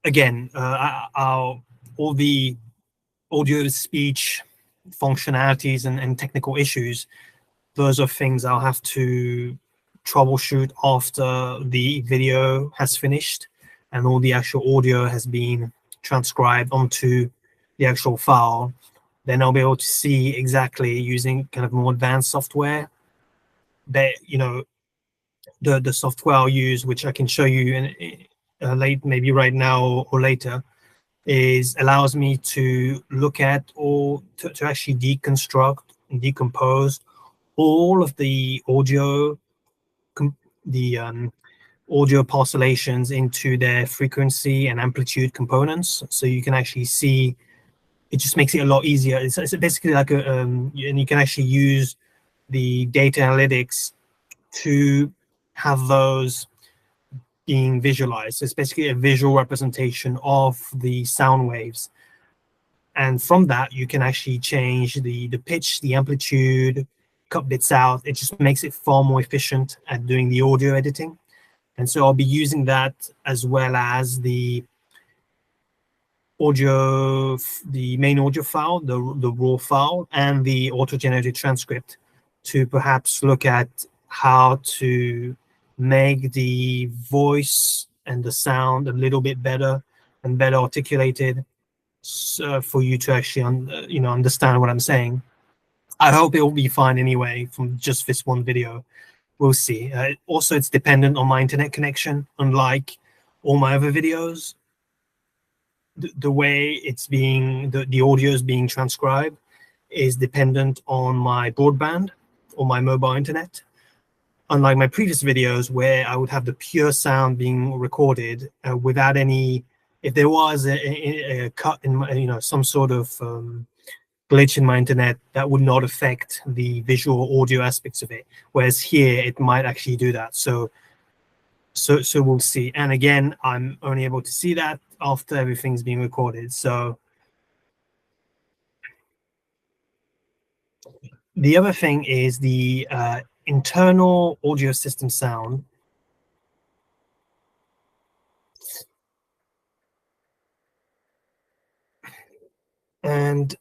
again, all the audio to speech functionalities and technical issues, those are things I'll have to troubleshoot after the video has finished and all the actual audio has been transcribed onto the actual file. Then I'll be able to see exactly, using kind of more advanced software, that the software I'll use, which I can show you in late, maybe right now or later, allows me to look at, or to actually deconstruct and decompose all of the audio, the audio oscillations into their frequency and amplitude components. So you can actually see, it just makes it a lot easier. It's basically like and you can actually use the data analytics to have those being visualized. It's basically a visual representation of the sound waves. And from that, you can actually change the pitch, the amplitude, cut bits out. It just makes it far more efficient at doing the audio editing. And so I'll be using that, as well as the audio, the main audio file, the raw file, and the auto-generated transcript, to perhaps look at how to make the voice and the sound a little bit better and better articulated, for you to actually understand what I'm saying. I hope it will be fine anyway from just this one video. We'll see. Also, it's dependent on my internet connection. Unlike all my other videos, the way it's being, the audio is being transcribed is dependent on my broadband or my mobile internet. Unlike my previous videos, where I would have the pure sound being recorded without any, if there was a cut in my, some sort of glitch in my internet, that would not affect the visual audio aspects of it. Whereas here, it might actually do that. So we'll see. And again, I'm only able to see that after everything's being recorded. So the other thing is the internal audio system sound. And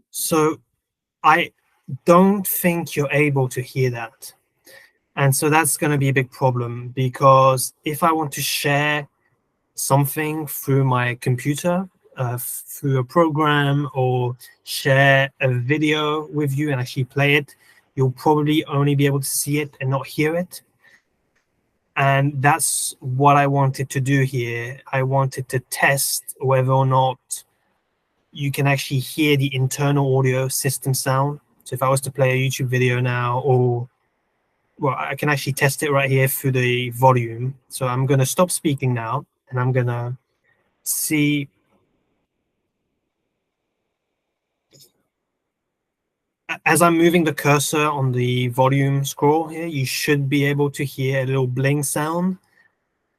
so I don't think you're able to hear that. And so that's going to be a big problem, because if I want to share something through my computer, through a program, or share a video with you and actually play it, you'll probably only be able to see it and not hear it. And that's what I wanted to do here. I wanted to test whether or not you can actually hear the internal audio system sound. So if I was to play a YouTube video now, well, I can actually test it right here through the volume. So I'm going to stop speaking now, and I'm going to see. As I'm moving the cursor on the volume scroll here, you should be able to hear a little bling sound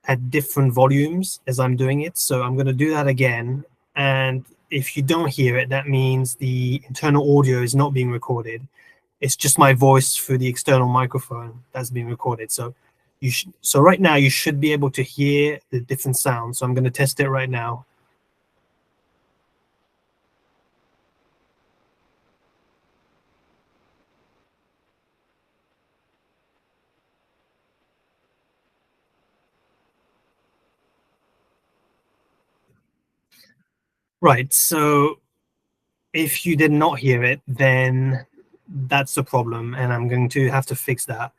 at different volumes as I'm doing it. So I'm going to do that again. And if you don't hear it, that means the internal audio is not being recorded. It's just my voice through the external microphone that's being recorded. So so right now you should be able to hear the different sounds. So I'm going to test it right now. Right. So if you did not hear it, then that's the problem, and I'm going to have to fix that.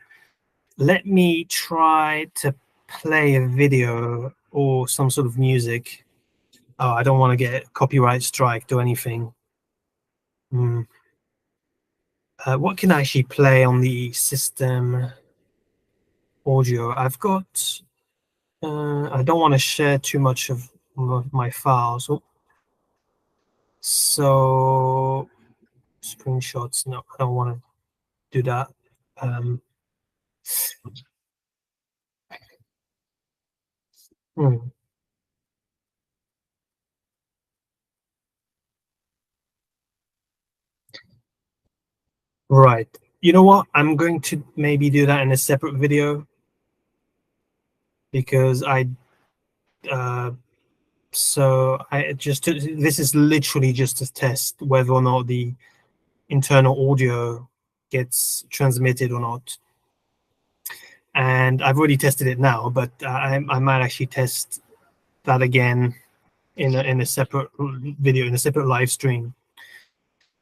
Let me try to play a video or some sort of music. Oh, I don't want to get copyright striked or anything. What can I actually play on the system audio? I've got, I don't want to share too much of my files. So screenshots, no, I don't want to do that. Um, hmm. Right. You know what? I'm going to maybe do that in a separate video because uh, I just, this is literally just to test whether or not the internal audio gets transmitted or not. And I've already tested it now, but I might actually test that again in a separate video, in a separate live stream.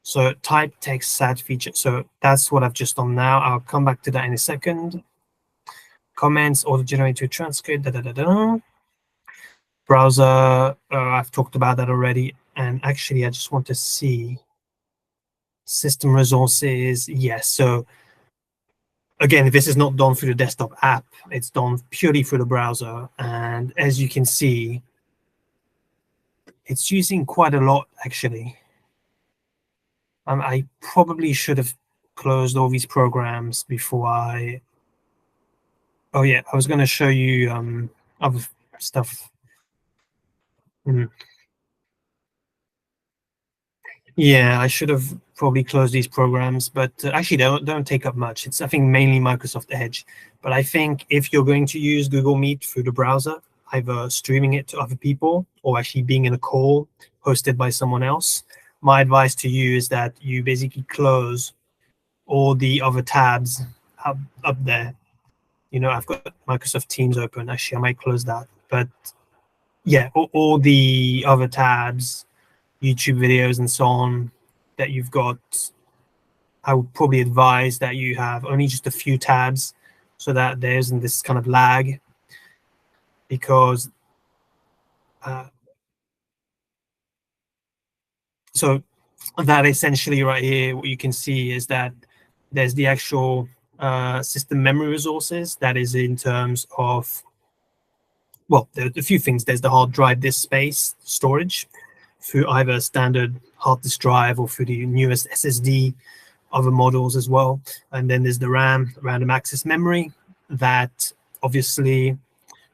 So type text SAT feature. So that's what I've just done now. I'll come back to that in a second. Comments, auto-generated transcript, da da da da. Browser, I've talked about that already. And actually, I just want to see system resources. Yes. So again, this is not done through the desktop app. It's done purely through the browser. And as you can see, it's using quite a lot, actually. I probably should have closed all these programs before I... Oh, yeah, I was going to show you other stuff. Mm. Yeah, I should have probably closed these programs, but actually they don't take up much. It's, I think, mainly Microsoft Edge. But I think if you're going to use Google Meet through the browser, either streaming it to other people or actually being in a call hosted by someone else, my advice to you is that you basically close all the other tabs up there. You know, I've got Microsoft Teams open. Actually, I might close that. But yeah, all the other tabs, YouTube videos and so on that you've got, I would probably advise that you have only just a few tabs so that there isn't this kind of lag, because so that essentially right here, what you can see is that there's the actual system memory resources. That is in terms of, well, there are a few things. There's the hard drive disk space storage through either standard hard disk drive or through the newest SSD, other models as well. And then there's the RAM, random access memory, that obviously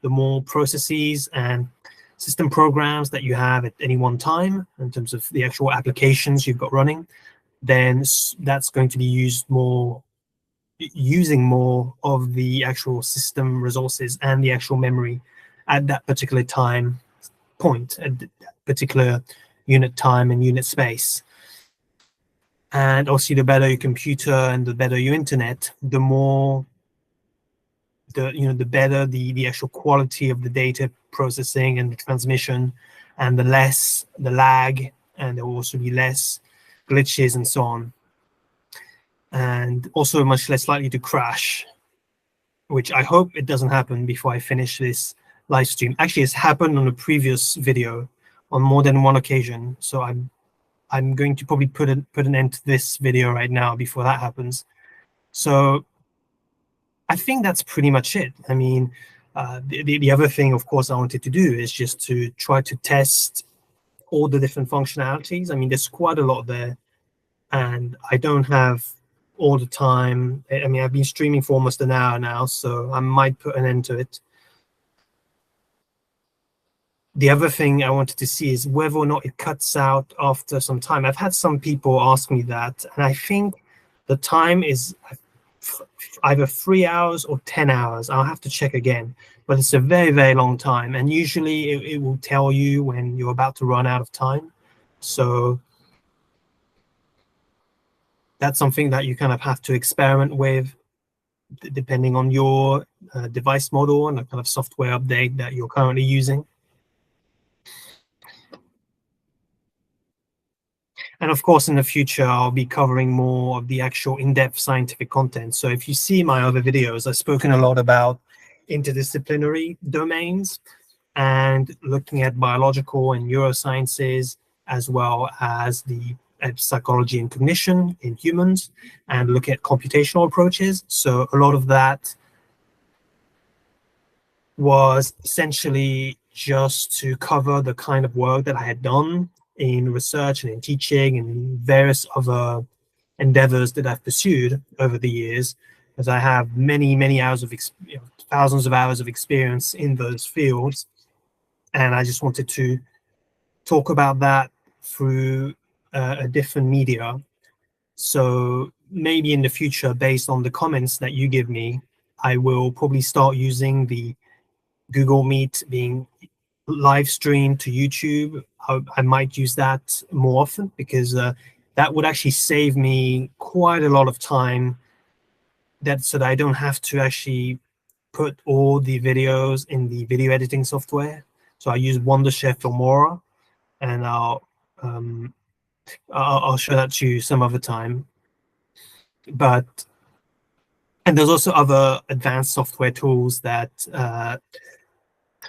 the more processes and system programs that you have at any one time in terms of the actual applications you've got running, then that's going to be using more of the actual system resources and the actual memory at that particular time point, at that particular unit time and unit space. And obviously, the better your computer and the better your internet, the more the better the actual quality of the data processing and the transmission, and the less the lag, and there will also be less glitches and so on, and also much less likely to crash, which I hope it doesn't happen before I finish this live stream. Actually, it's happened on a previous video on more than one occasion, so I'm going to probably put an end to this video right now before that happens. So I think that's pretty much it. I mean, the other thing, of course, I wanted to do is just to try to test all the different functionalities. I mean, there's quite a lot there, and I don't have all the time. I mean, I've been streaming for almost an hour now, so I might put an end to it. The other thing I wanted to see is whether or not it cuts out after some time. I've had some people ask me that, and I think the time is either 3 hours or 10 hours. I'll have to check again, but it's a very, very long time. And usually it will tell you when you're about to run out of time. So that's something that you kind of have to experiment with, depending on your device model and the kind of software update that you're currently using. And of course, in the future, I'll be covering more of the actual in-depth scientific content. So if you see my other videos, I've spoken a lot about interdisciplinary domains and looking at biological and neurosciences, as well as the psychology and cognition in humans, and look at computational approaches. So a lot of that was essentially just to cover the kind of work that I had done in research and in teaching and various other endeavors that I've pursued over the years, because I have many hours of thousands of hours of experience in those fields, and I just wanted to talk about that through a different media. So maybe in the future, based on the comments that you give me, I will probably start using the Google Meet being live streamed to YouTube. I might use that more often, because that would actually save me quite a lot of time, so that I don't have to actually put all the videos in the video editing software. So I use Wonderchef or Mora, and I'll show that to you some other time. And there's also other advanced software tools that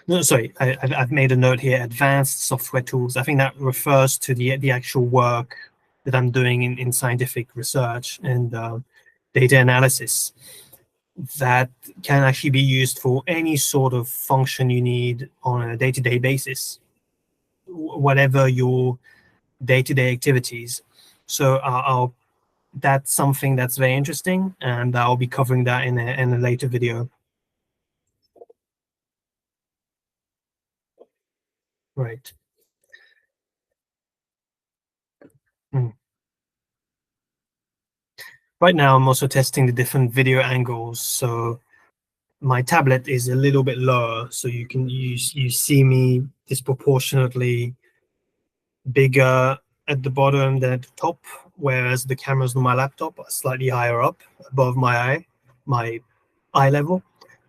no, sorry, I've made a note here, advanced software tools. I think that refers to the actual work that I'm doing in scientific research and data analysis, that can actually be used for any sort of function you need on a day-to-day basis, whatever your day-to-day activities. So that's something that's very interesting, and I'll be covering that in a later video. Right. Mm. Right now, I'm also testing the different video angles. So my tablet is a little bit lower, so you see me disproportionately bigger at the bottom than at the top, whereas the cameras on my laptop are slightly higher up, above my eye level.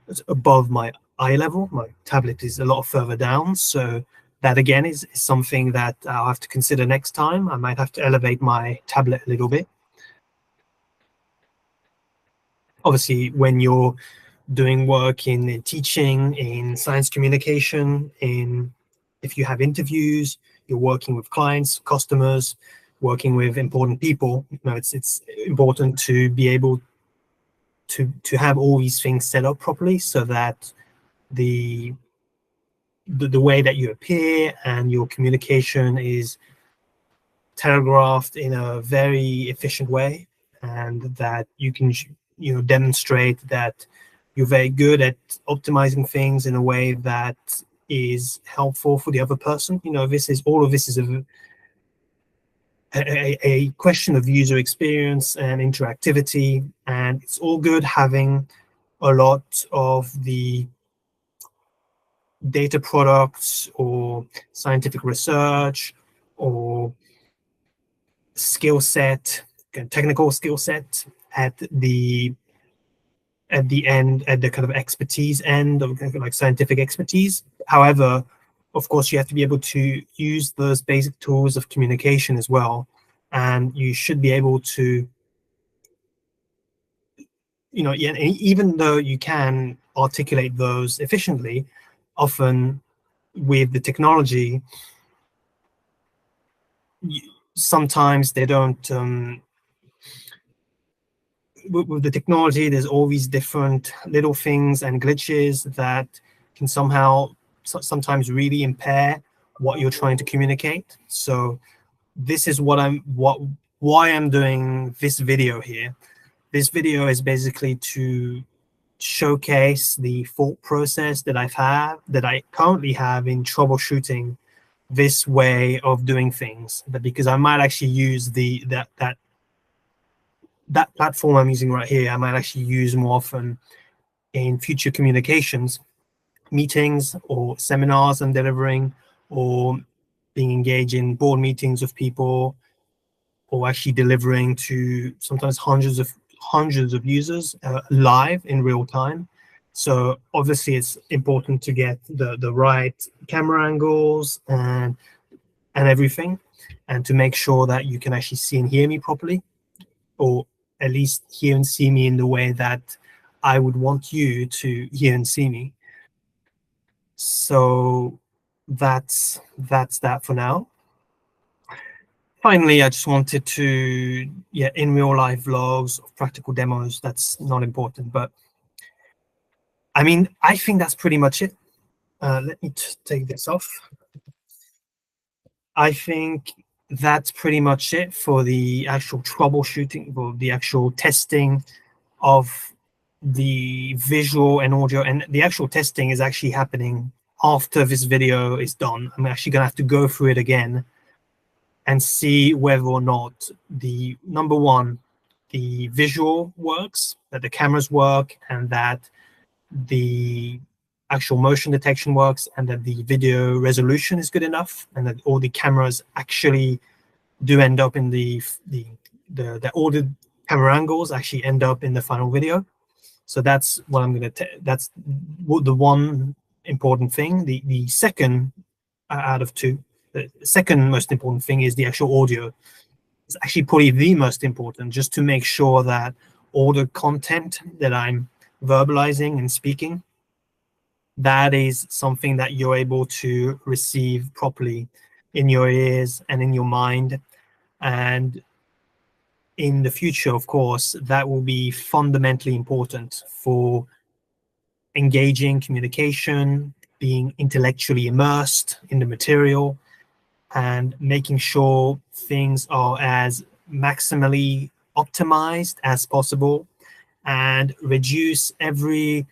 It's above my eye level. My tablet is a lot further down, so that again is something that I'll have to consider next time. I might have to elevate my tablet a little bit. Obviously, when you're doing work in teaching, in science communication, if you have interviews, you're working with clients, customers, working with important people, it's important to be able to have all these things set up properly, so that the way that you appear and your communication is telegraphed in a very efficient way, and that you can demonstrate that you're very good at optimizing things in a way that is helpful for the other person. All of this is a question of user experience and interactivity, and it's all good having a lot of the data products or scientific research or skill set, technical skill set at the end, at the kind of expertise end of like scientific expertise. However, of course, you have to be able to use those basic tools of communication as well, and you should be able to, even though you can articulate those efficiently, often with the technology, sometimes they don't. With the technology, there's all these different little things and glitches that can sometimes really impair what you're trying to communicate. So this is why I'm doing this video here. This video is basically to showcase the thought process that I currently have in troubleshooting this way of doing things. Because I might actually use that platform I'm using right here, I might actually use more often in future communications, meetings or seminars I'm delivering, or being engaged in board meetings with people, or actually delivering to sometimes hundreds of users live in real time. So obviously it's important to get the right camera angles and everything, and to make sure that you can actually see and hear me properly, or at least hear and see me in the way that I would want you to hear and see me. So that's that for now. Finally, I just wanted to, in real life vlogs of practical demos, that's not important, but I mean, I think that's pretty much it. Let me take this off. I think that's pretty much it for the actual troubleshooting, or the actual testing of the visual and audio, and the actual testing is actually happening after this video is done. I'm actually going to have to go through it again and see whether or not the number one, the visual works, that the cameras work, and that the actual motion detection works, and that the video resolution is good enough, and that all the cameras actually do end up in all the camera angles actually end up in the final video. So that's what I'm going to, that's the one important thing. The second out of two, the second most important thing is the actual audio. It's actually probably the most important, just to make sure that all the content that I'm verbalizing and speaking, that is something that you're able to receive properly in your ears and in your mind. And in the future, of course, that will be fundamentally important for engaging communication, being intellectually immersed in the material, and making sure things are as maximally optimized as possible, and reduce every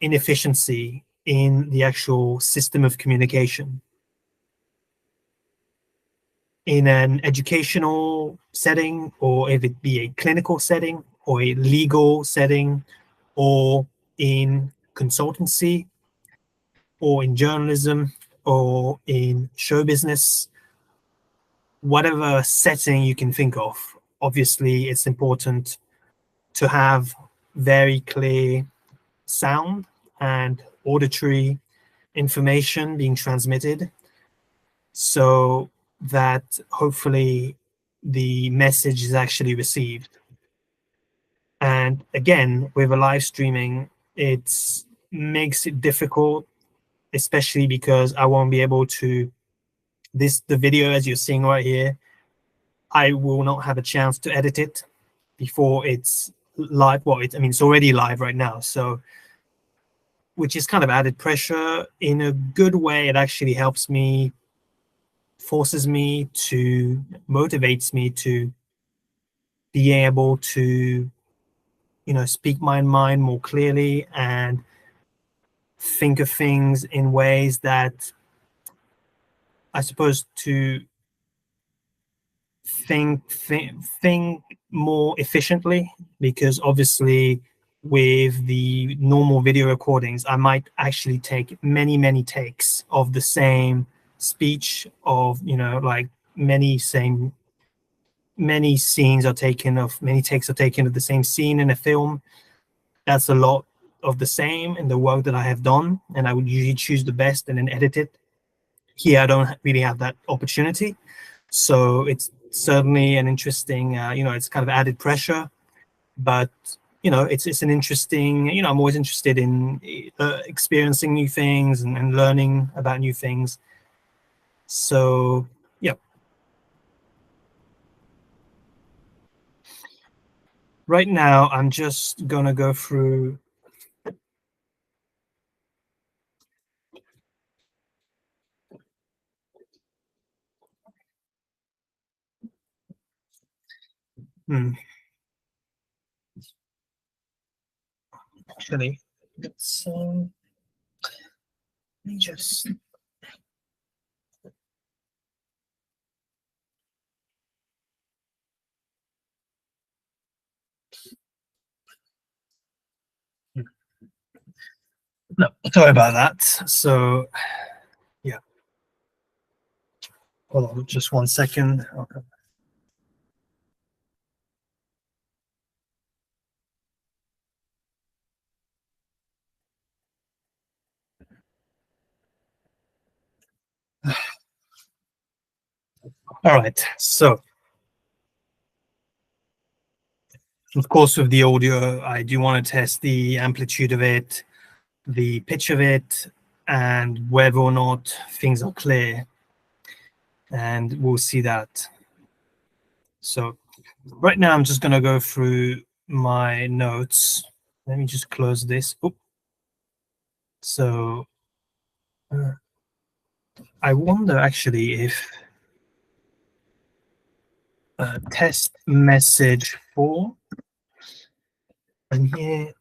inefficiency in the actual system of communication. In an educational setting, or if it be a clinical setting, or a legal setting, or in consultancy, or in journalism, or in show business, whatever setting you can think of, obviously it's important to have very clear sound and auditory information being transmitted, so that hopefully the message is actually received. And again, with a live streaming, it makes it difficult, especially because I won't be able to, the video as you're seeing right here, I will not have a chance to edit it before it's live. Well, I mean, it's already live right now, so, which is kind of added pressure. In a good way, it actually helps me, forces me to, motivates me to be able to, speak my mind more clearly and think of things in ways that, I suppose, to think more efficiently, because obviously with the normal video recordings, I might actually take many takes of the same speech, of, like many scenes are taken of, many takes are taken of the same scene in a film. That's a lot of the same in the work that I have done, and I would usually choose the best and then edit it. Here, I don't really have that opportunity. So it's certainly an interesting, it's kind of added pressure, but, it's an interesting, I'm always interested in experiencing new things and learning about new things. So, yeah. Right now, I'm just going to go through. Actually, let's, let me just. No, sorry about that. So, yeah. Hold on, just 1 second. Okay. All right. So, of course, with the audio, I do want to test the amplitude of it, the pitch of it, and whether or not things are clear. And we'll see that. So right now, I'm just going to go through my notes. Let me just close this. Oop. So I wonder actually if test message 4, and here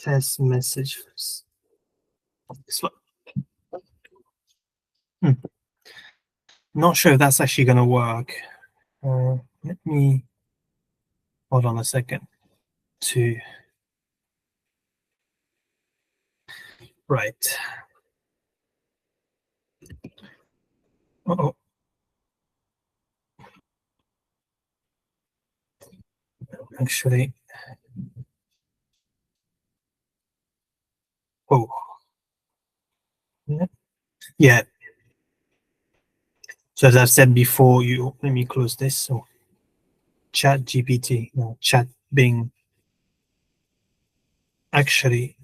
test messages. Not sure if that's actually going to work. Let me hold on a second. Right. Uh-oh. Actually, oh, yeah. So as I've said before, let me close this. So Chat GPT, no, Chat Bing. Actually,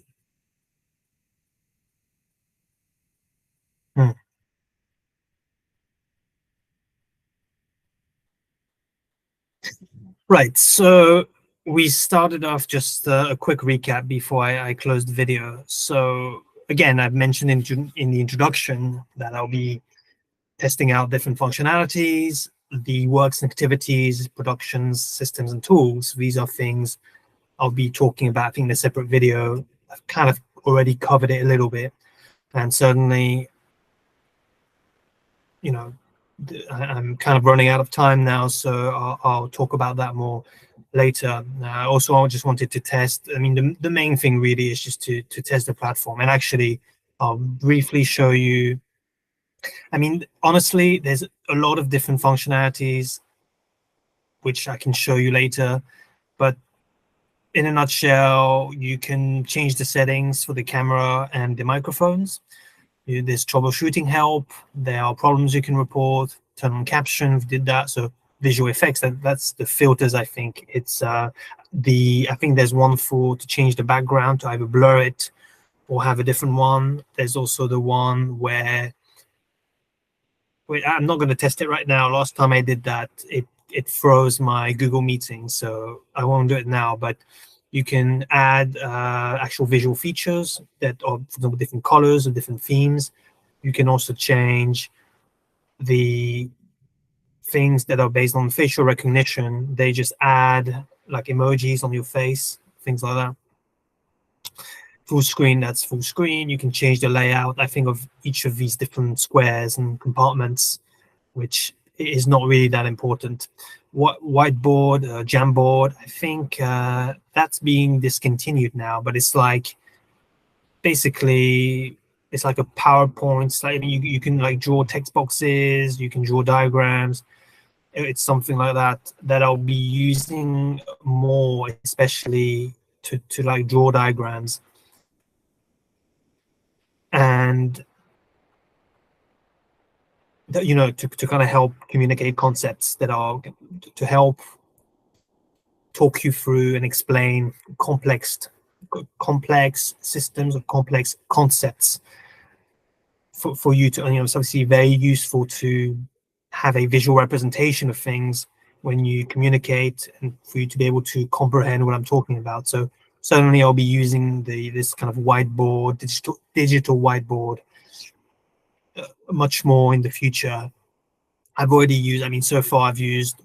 right. So we started off just a quick recap before I closed the video. So again, I've mentioned in the introduction that I'll be testing out different functionalities, the works and activities, productions, systems, and tools. These are things I'll be talking about, I think, in a separate video. I've kind of already covered it a little bit. And certainly, you know, I'm kind of running out of time now, so I'll talk about that more later. Also, I just wanted to test. I mean, the main thing really is just to test the platform. And actually, I'll briefly show you. I mean, honestly, there's a lot of different functionalities, which I can show you later. But in a nutshell, you can change the settings for the camera and the microphones. There's troubleshooting help. There are problems you can report. Turn on caption. We did that. So visual effects. That's the filters. I think it's I think there's one to change the background to either blur it or have a different one. There's also the one where I'm not going to test it right now. Last time I did that, it froze my Google meeting, so I won't do it now. But you can add actual visual features that are, for example, different colors or different themes. You can also change the things that are based on facial recognition. They just add like emojis on your face, things like that. Full screen, that's full screen. You can change the layout, I think, of each of these different squares and compartments, which is not really that important. Whiteboard, Jamboard, I think that's being discontinued now, but it's like basically it's like a PowerPoint. It's like you can like draw text boxes, you can draw diagrams. It's something like that I'll be using more, especially to like draw diagrams and to kind of help communicate concepts that are to help talk you through and explain complex systems or complex concepts for you to, it's obviously very useful to have a visual representation of things when you communicate and for you to be able to comprehend what I'm talking about. So certainly I'll be using this kind of whiteboard, digital whiteboard much more in the future. I've already used, I mean, so far I've used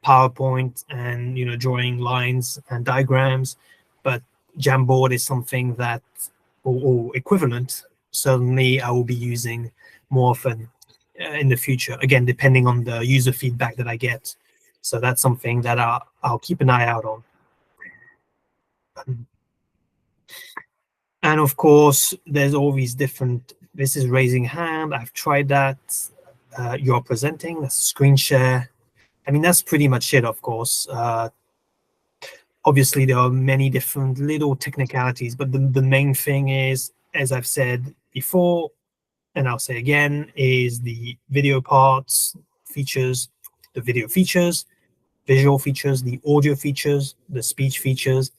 PowerPoint and drawing lines and diagrams, but Jamboard is something that, or equivalent, certainly I will be using more often in the future. Again, depending on the user feedback that I get. So that's something that I'll keep an eye out on. And of course, there's all these different. This is raising hand. I've tried that. You're presenting. That's screen share. I mean, that's pretty much it, of course. Obviously, there are many different little technicalities, but the main thing is, as I've said before, and I'll say again, is the video parts, features, the video features, visual features, the audio features, the speech features,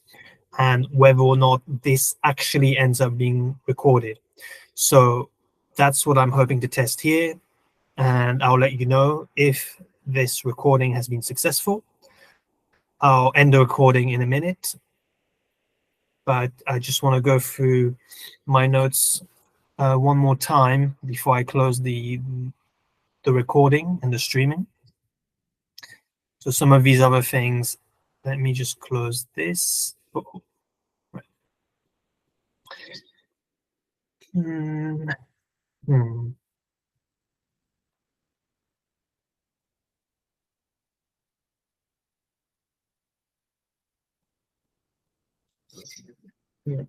and whether or not this actually ends up being recorded. So that's what I'm hoping to test here, and I'll let you know if this recording has been successful. I'll end the recording in a minute, but I just want to go through my notes one more time before I close the recording and the streaming. So some of these other things, let me just close this. Hmm. Hmm. Yeah.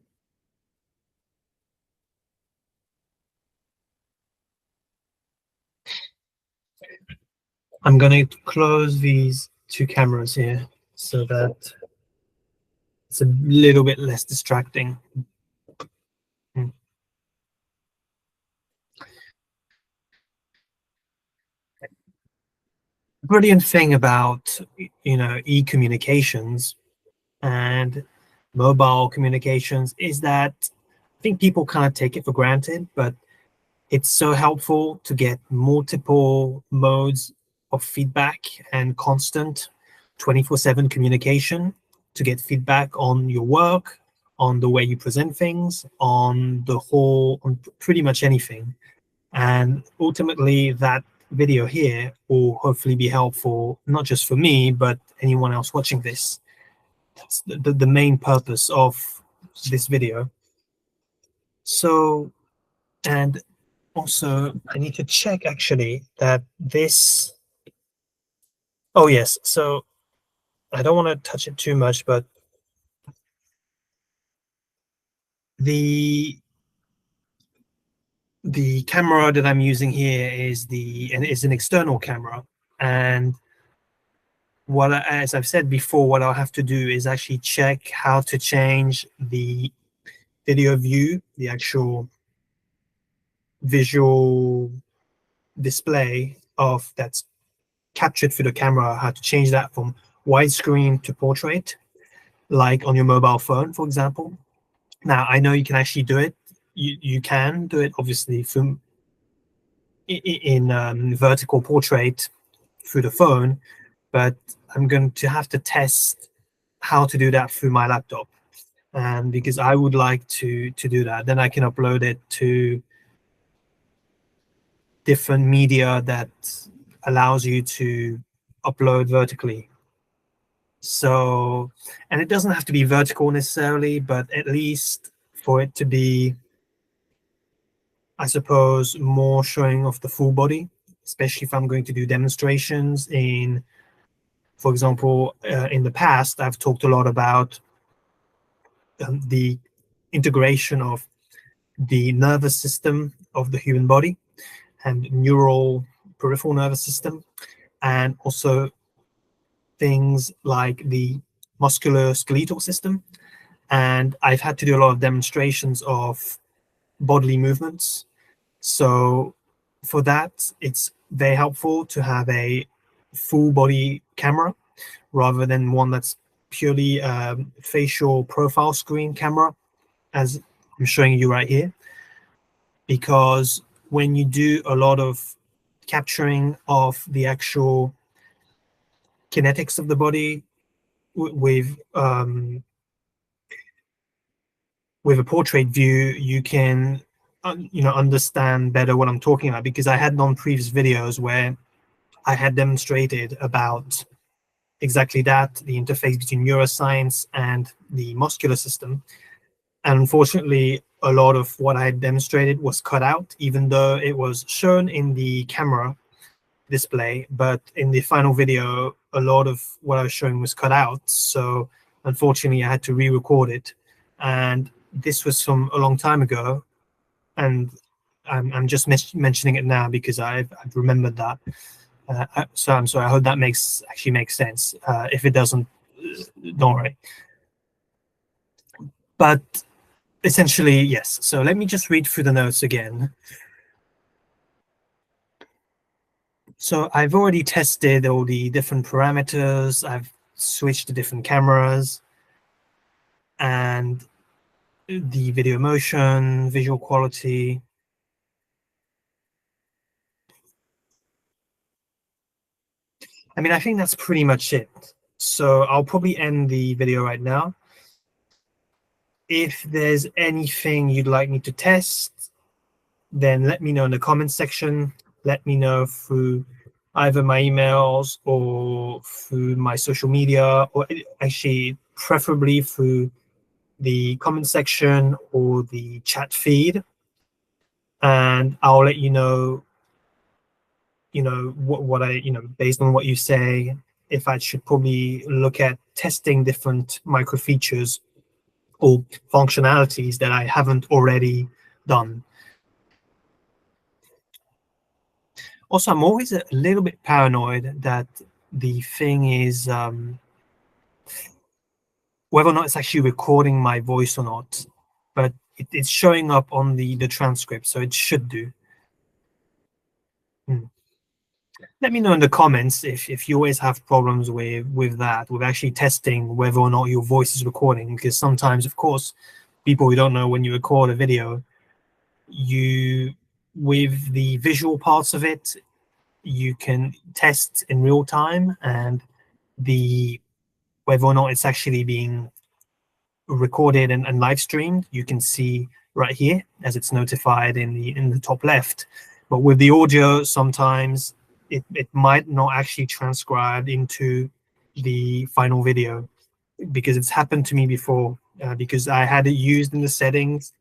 I'm going to close these two cameras here so that it's a little bit less distracting. Hmm. Brilliant thing about e-communications and mobile communications is that I think people kind of take it for granted, but it's so helpful to get multiple modes of feedback and constant 24/7 communication to get feedback on your work, on the way you present things, on the whole, on pretty much anything. And ultimately, that video here will hopefully be helpful, not just for me, but anyone else watching this. That's the main purpose of this video. So, and also, I need to check actually that this. Oh, yes. So I don't want to touch it too much, but the the camera that I'm using here is an external camera, and as I've said before, what I'll have to do is actually check how to change the video view, the actual visual display of that's captured through the camera, how to change that from widescreen to portrait, like on your mobile phone, for example. Now, I know you can actually do it. You can do it, obviously, from in vertical portrait through the phone, but I'm going to have to test how to do that through my laptop. And because I would like to do that, then I can upload it to different media that allows you to upload vertically. So, and it doesn't have to be vertical necessarily, but at least for it to be, I suppose, more showing of the full body, especially if I'm going to do demonstrations in, for example, in the past, I've talked a lot about the integration of the nervous system of the human body and neural peripheral nervous system, and also things like the musculoskeletal system. And I've had to do a lot of demonstrations of bodily movements. So for that, it's very helpful to have a full body camera rather than one that's purely facial profile screen camera, as I'm showing you right here. Because when you do a lot of capturing of the actual kinetics of the body with a portrait view, you can understand better what I'm talking about, because I had done previous videos where I had demonstrated about exactly that, the interface between neuroscience and the muscular system. And unfortunately, a lot of what I had demonstrated was cut out, even though it was shown in the camera display. But in the final video, a lot of what I was showing was cut out. So unfortunately, I had to re-record it. And this was from a long time ago. And I'm just mentioning it now because I've remembered that. So I'm sorry. I hope that actually makes sense. If it doesn't, don't worry. But essentially, yes. So let me just read through the notes again. So I've already tested all the different parameters. I've switched to different cameras and the video motion, visual quality. I mean, I think that's pretty much it. So I'll probably end the video right now. If there's anything you'd like me to test, then let me know in the comments section. Let me know through either my emails or through my social media, or actually preferably through the comment section or the chat feed. and I'll let you know, what I, based on what you say, if I should probably look at testing different micro features or functionalities that I haven't already done. Also, I'm always a little bit paranoid that the thing is whether or not it's actually recording my voice or not, but it's showing up on the transcript, so it should do. Let me know in the comments if you always have problems with that, with actually testing whether or not your voice is recording, because sometimes, of course, people who don't know, when you record a video, you, with the visual parts of it, you can test in real time, and the whether or not it's actually being recorded and live streamed, you can see right here as it's notified in the top left. But with the audio, sometimes it might not actually transcribe into the final video, because it's happened to me before, because I had it used in the settings,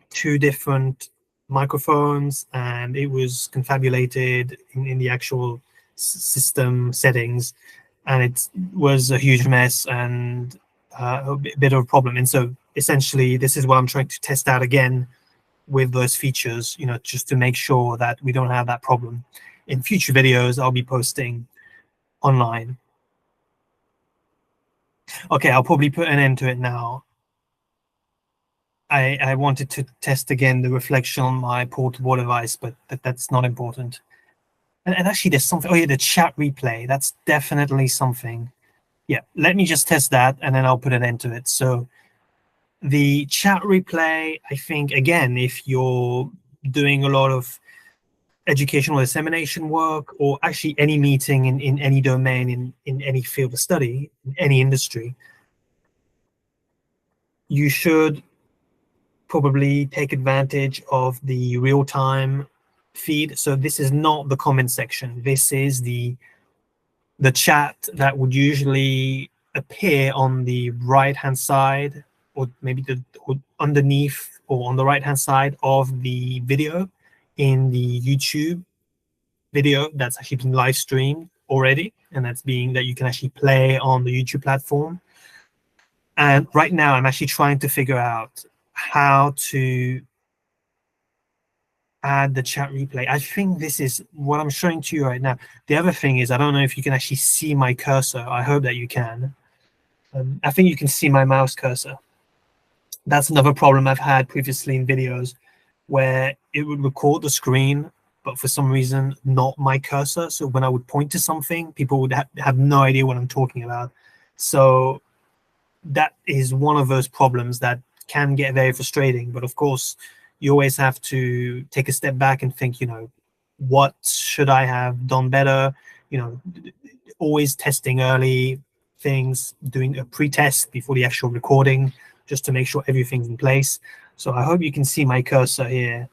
two different microphones, and it was confabulated in the actual system settings, and it was a huge mess and a bit of a problem. And so essentially, this is what I'm trying to test out again with those features, just to make sure that we don't have that problem. In future videos, I'll be posting online. Okay, I'll probably put an end to it now. I wanted to test again the reflection on my portable device, but that's not important. And actually, there's something. Oh yeah, the chat replay. That's definitely something. Yeah, let me just test that, and then I'll put an end to it. So the chat replay, I think, again, if you're doing a lot of educational dissemination work, or actually any meeting in any domain, in any field of study, in any industry, you should probably take advantage of the real-time feed. So this is not the comment section. This is the chat that would usually appear on the right-hand side, or maybe or underneath or on the right-hand side of the video in the YouTube video that's actually been live streamed already, and that you can actually play on the YouTube platform. And right now, I'm actually trying to figure out how to add the chat replay. I think this is what I'm showing to you right now. The other thing is, I don't know if you can actually see my cursor. I hope that you can. I think you can see my mouse cursor. That's another problem I've had previously in videos, where it would record the screen, but for some reason not my cursor. So when I would point to something, people would have no idea what I'm talking about. So that is one of those problems that can get very frustrating. But of course, you always have to take a step back and think, what should I have done better? Always testing early things, doing a pre-test before the actual recording, just to make sure everything's in place. So I hope you can see my cursor here.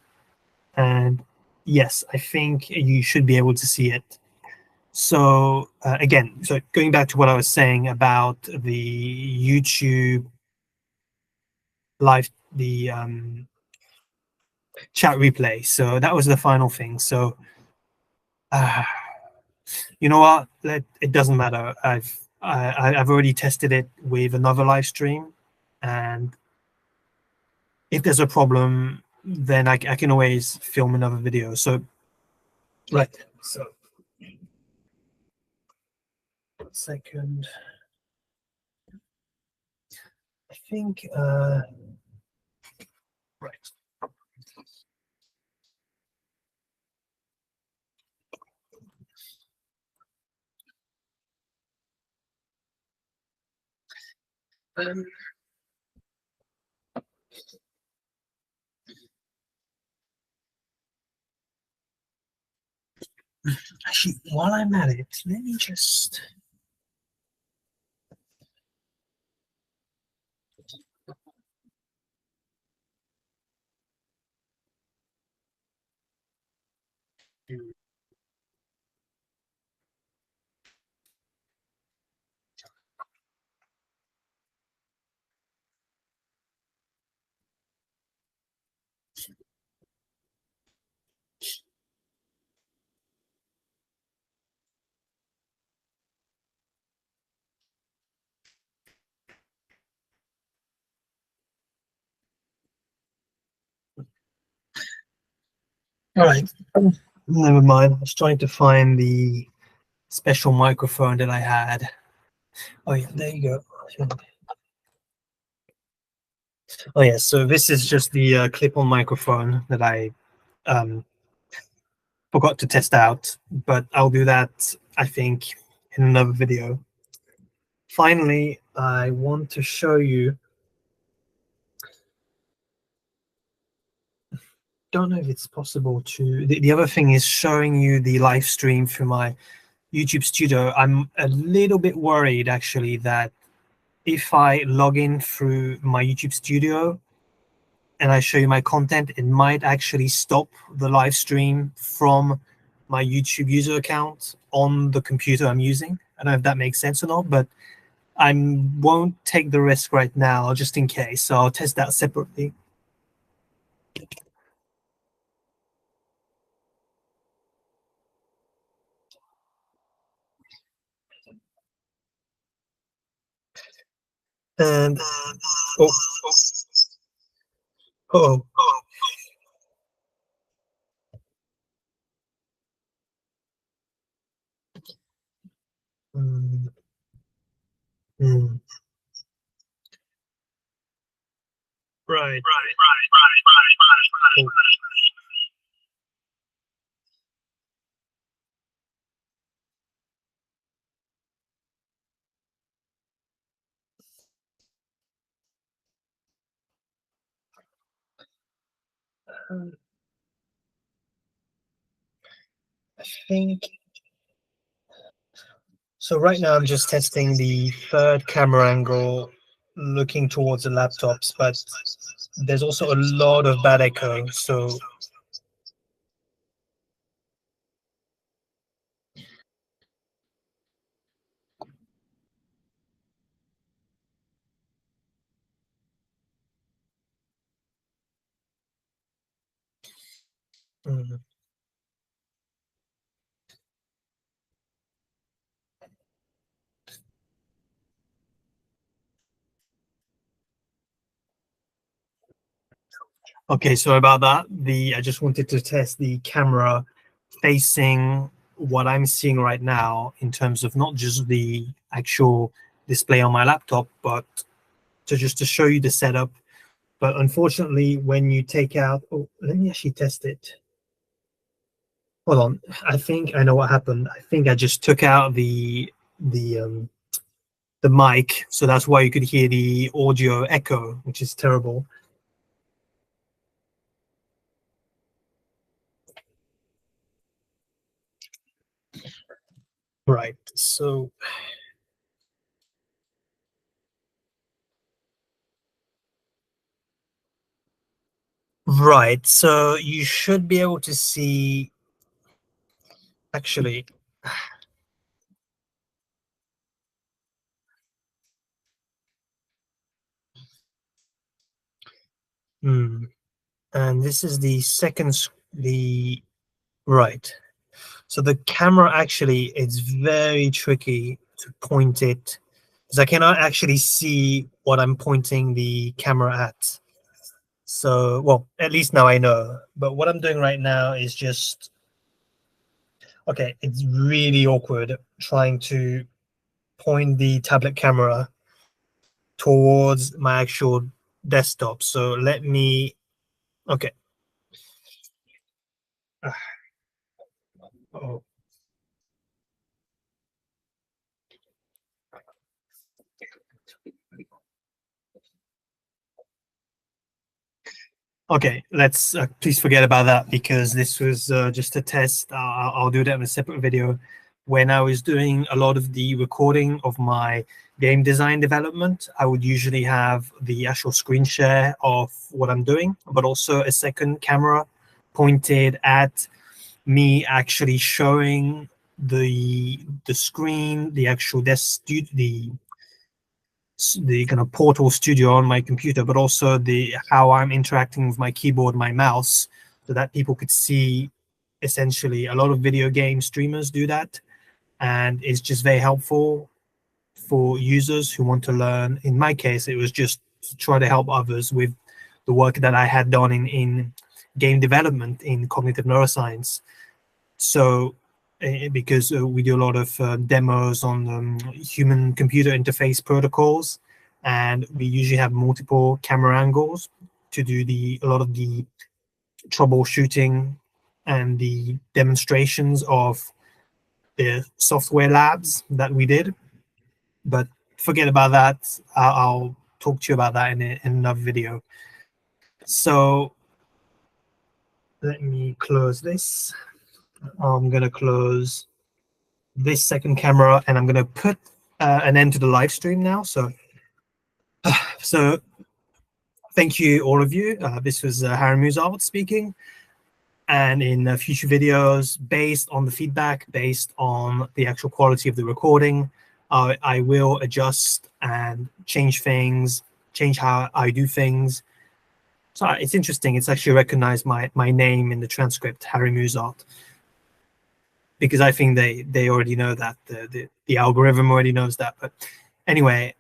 And yes, I think you should be able to see it. So again, so going back to what I was saying about the YouTube live, the chat replay. So that was the final thing. So you know what? It doesn't matter. I've already tested it with another live stream, and if there's a problem, then I can always film another video. So right. So 1 second. I think right. Actually, while I'm at it, let me just. All right. Never mind. I was trying to find the special microphone that I had. Oh yeah, there you go. Oh yeah, so this is just the clip-on microphone that I um, forgot to test out, but I'll do that, I think, in another video. Finally, I want to show you. Don't know if it's possible to. The other thing is showing you the live stream through my YouTube Studio. I'm a little bit worried actually that if I log in through my YouTube Studio and I show you my content, it might actually stop the live stream from my YouTube user account on the computer I'm using. I don't know if that makes sense or not, but I won't take the risk right now just in case. So I'll test that separately. And oh, oh, mm, mm. Right. Um, I think so. Right now, I'm just testing the third camera angle, looking towards the laptops, but there's also a lot of bad echo. So mm. Okay, so about that, I just wanted to test the camera facing what I'm seeing right now in terms of not just the actual display on my laptop, but to show you the setup. But unfortunately, when you take out, oh, let me actually test it. Hold on, I think I know what happened. I think I just took out the the mic, so that's why you could hear the audio echo, which is terrible. Right. So right. So you should be able to see actually. Hmm. And this is the the right. So the camera actually is very tricky to point it because I cannot actually see what I'm pointing the camera at. So, well, at least now I know. But what I'm doing right now is just okay. It's really awkward trying to point the tablet camera towards my actual desktop. So let me. Okay. Oh. Okay, let's please forget about that because this was just a test. I'll do that in a separate video. When I was doing a lot of the recording of my game design development, I would usually have the actual screen share of what I'm doing, but also a second camera pointed at me actually showing the screen, the actual desk, the kind of portal studio on my computer, but also the how I'm interacting with my keyboard, my mouse, so that people could see. Essentially, a lot of video game streamers do that, and it's just very helpful for users who want to learn. In my case, it was just to try to help others with the work that I had done in game development in cognitive neuroscience. So because we do a lot of demos on human-computer interface protocols, and we usually have multiple camera angles to do a lot of the troubleshooting and the demonstrations of the software labs that we did. But forget about that. I'll talk to you about that in another video. So let me close this. I'm going to close this second camera, and I'm going to put an end to the live stream now. So thank you, all of you. This was Harry Musard speaking. And in future videos, based on the feedback, based on the actual quality of the recording, I will adjust and change things, change how I do things. So it's interesting. It's actually recognized my name in the transcript, Harry Musard, because I think they already know that. The algorithm already knows that. But anyway,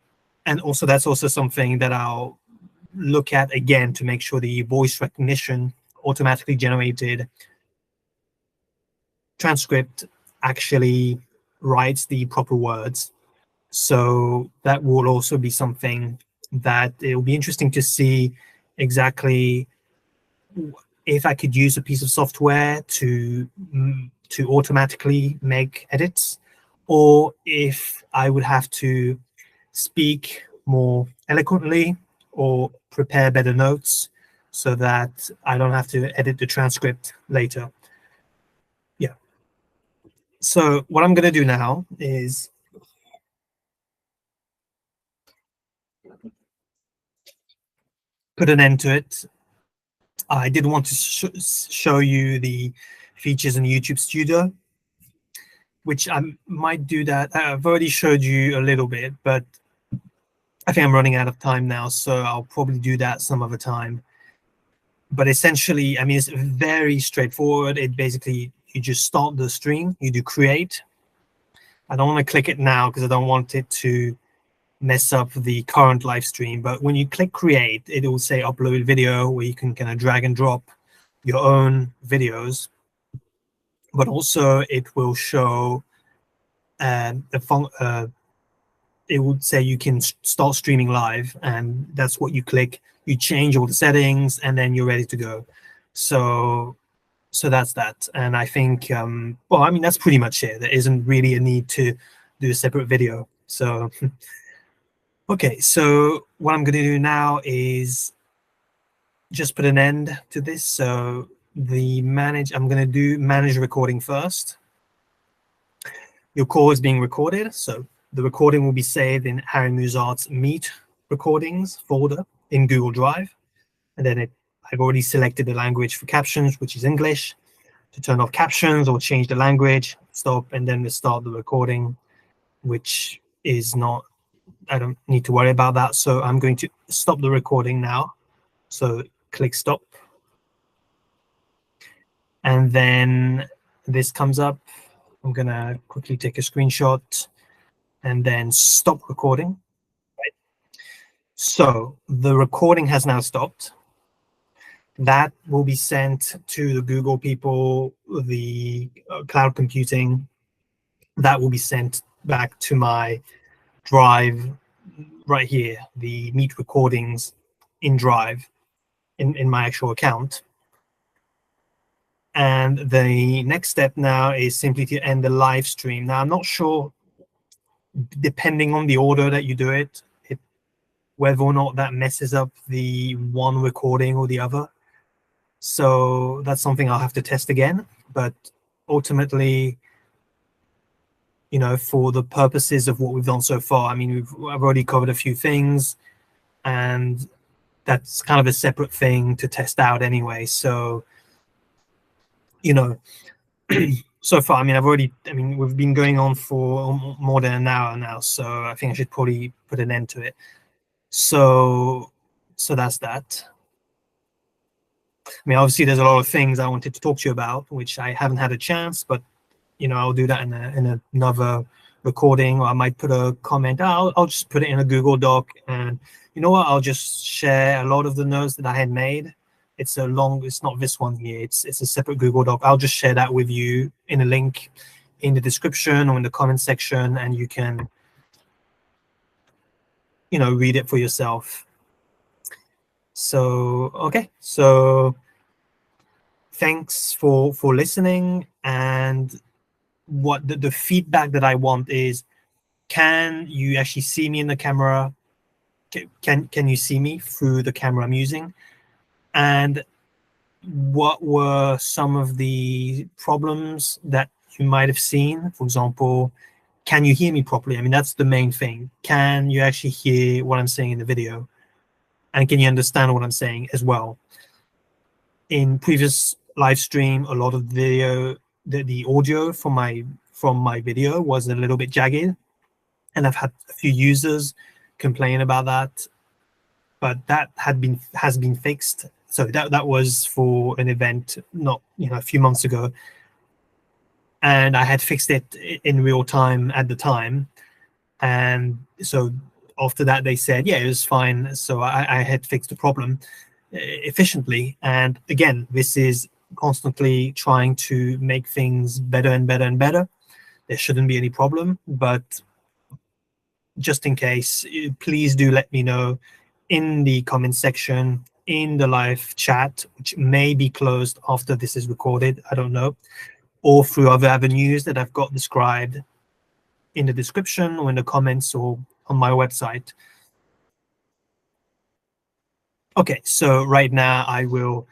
and also that's also something that I'll look at again to make sure the voice recognition automatically generated transcript actually writes the proper words. So that will also be something that it will be interesting to see exactly if I could use a piece of software to automatically make edits, or if I would have to speak more eloquently or prepare better notes so that I don't have to edit the transcript later. Yeah. So what I'm going to do now is put an end to it. I did want to show you the features in YouTube Studio, which I might do that. I've already showed you a little bit, but I think I'm running out of time now, so I'll probably do that some other time. But essentially, I mean, it's very straightforward. It basically, you just start the stream, you do create. I don't want to click it now because I don't want it to mess up the current live stream. But when you click create, it will say upload video, where you can kind of drag and drop your own videos. But also it will show it would say you can start streaming live, and that's what you click. You change all the settings, and then you're ready to go. So that's that. And I think, well, I mean, that's pretty much it. There isn't really a need to do a separate video. So, okay, so what I'm going to do now is just put an end to this. So I'm going to do manage recording first. Your call is being recorded, so the recording will be saved in Harry Musard's Meet recordings folder in Google Drive. And then I've already selected the language for captions, which is English. To turn off captions or change the language, stop, and then we start the recording, which is not, I don't need to worry about that. So I'm going to stop the recording now. So click stop. And then this comes up. I'm going to quickly take a screenshot and then stop recording. Right. So the recording has now stopped. That will be sent to the Google people, the cloud computing. That will be sent back to my Drive right here, the Meet recordings in Drive, in my actual account. And the next step now is simply to end the live stream. Now, I'm not sure, depending on the order that you do it, whether or not that messes up the one recording or the other. So that's something I'll have to test again. But ultimately, you know, for the purposes of what we've done so far, I mean, I've already covered a few things, and that's kind of a separate thing to test out anyway. So, you know, so far, I mean, we've been going on for more than an hour now, so I think I should probably put an end to it. So that's that. I mean, obviously, there's a lot of things I wanted to talk to you about, which I haven't had a chance, but, you know, I'll do that in another recording, or I might put a comment. I'll just put it in a Google Doc, and you know what? I'll just share a lot of the notes that I had made It's a long, it's not this one here. It's a separate Google Doc. I'll just share that with you in a link in the description or in the comment section, and you can, read it for yourself. So, okay. So thanks for listening. And what the feedback that I want is, can you actually see me in the camera? Can you see me through the camera I'm using? And what were some of the problems that you might have seen? For example, can you hear me properly? I mean, that's the main thing. Can you actually hear what I'm saying in the video? And can you understand what I'm saying as well? In previous live stream, a lot of video, the audio from my video was a little bit jagged, and I've had a few users complain about that, but that has been fixed. So that was for an event not a few months ago, and I had fixed it in real time at the time. And so after that, they said, yeah, it was fine. So I had fixed the problem efficiently. And again, this is constantly trying to make things better and better and better. There shouldn't be any problem, but just in case, please do let me know in the comment section, in the live chat, which may be closed after this is recorded, I don't know, or through other avenues that I've got described in the description or in the comments or on my website. Okay, so right now I will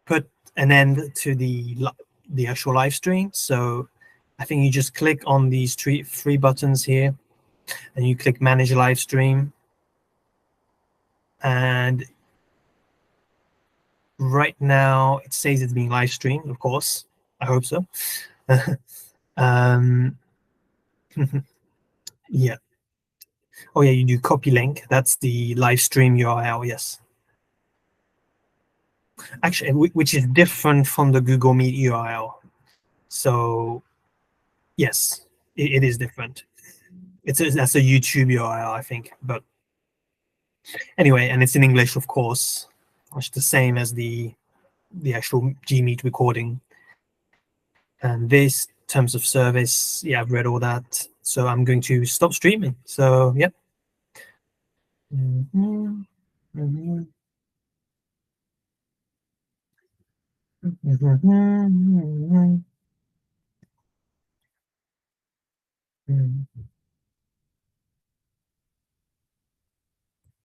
put an end to the actual live stream. So I think you just click on these three buttons here, and you click manage live stream. And right now it says it's being live streamed, of course. I hope so. um, yeah. Oh yeah, you do copy link. That's the live stream URL. Yes. Actually, which is different from the Google Meet URL. So yes, it is different. That's a YouTube URL, I think. But anyway, and it's in English, of course, much the same as the actual Gmeet recording. And this terms of service, yeah, I've read all that. So I'm going to stop streaming. So yep. Mm-hmm. Mm-hmm. Mm-hmm. Mm-hmm.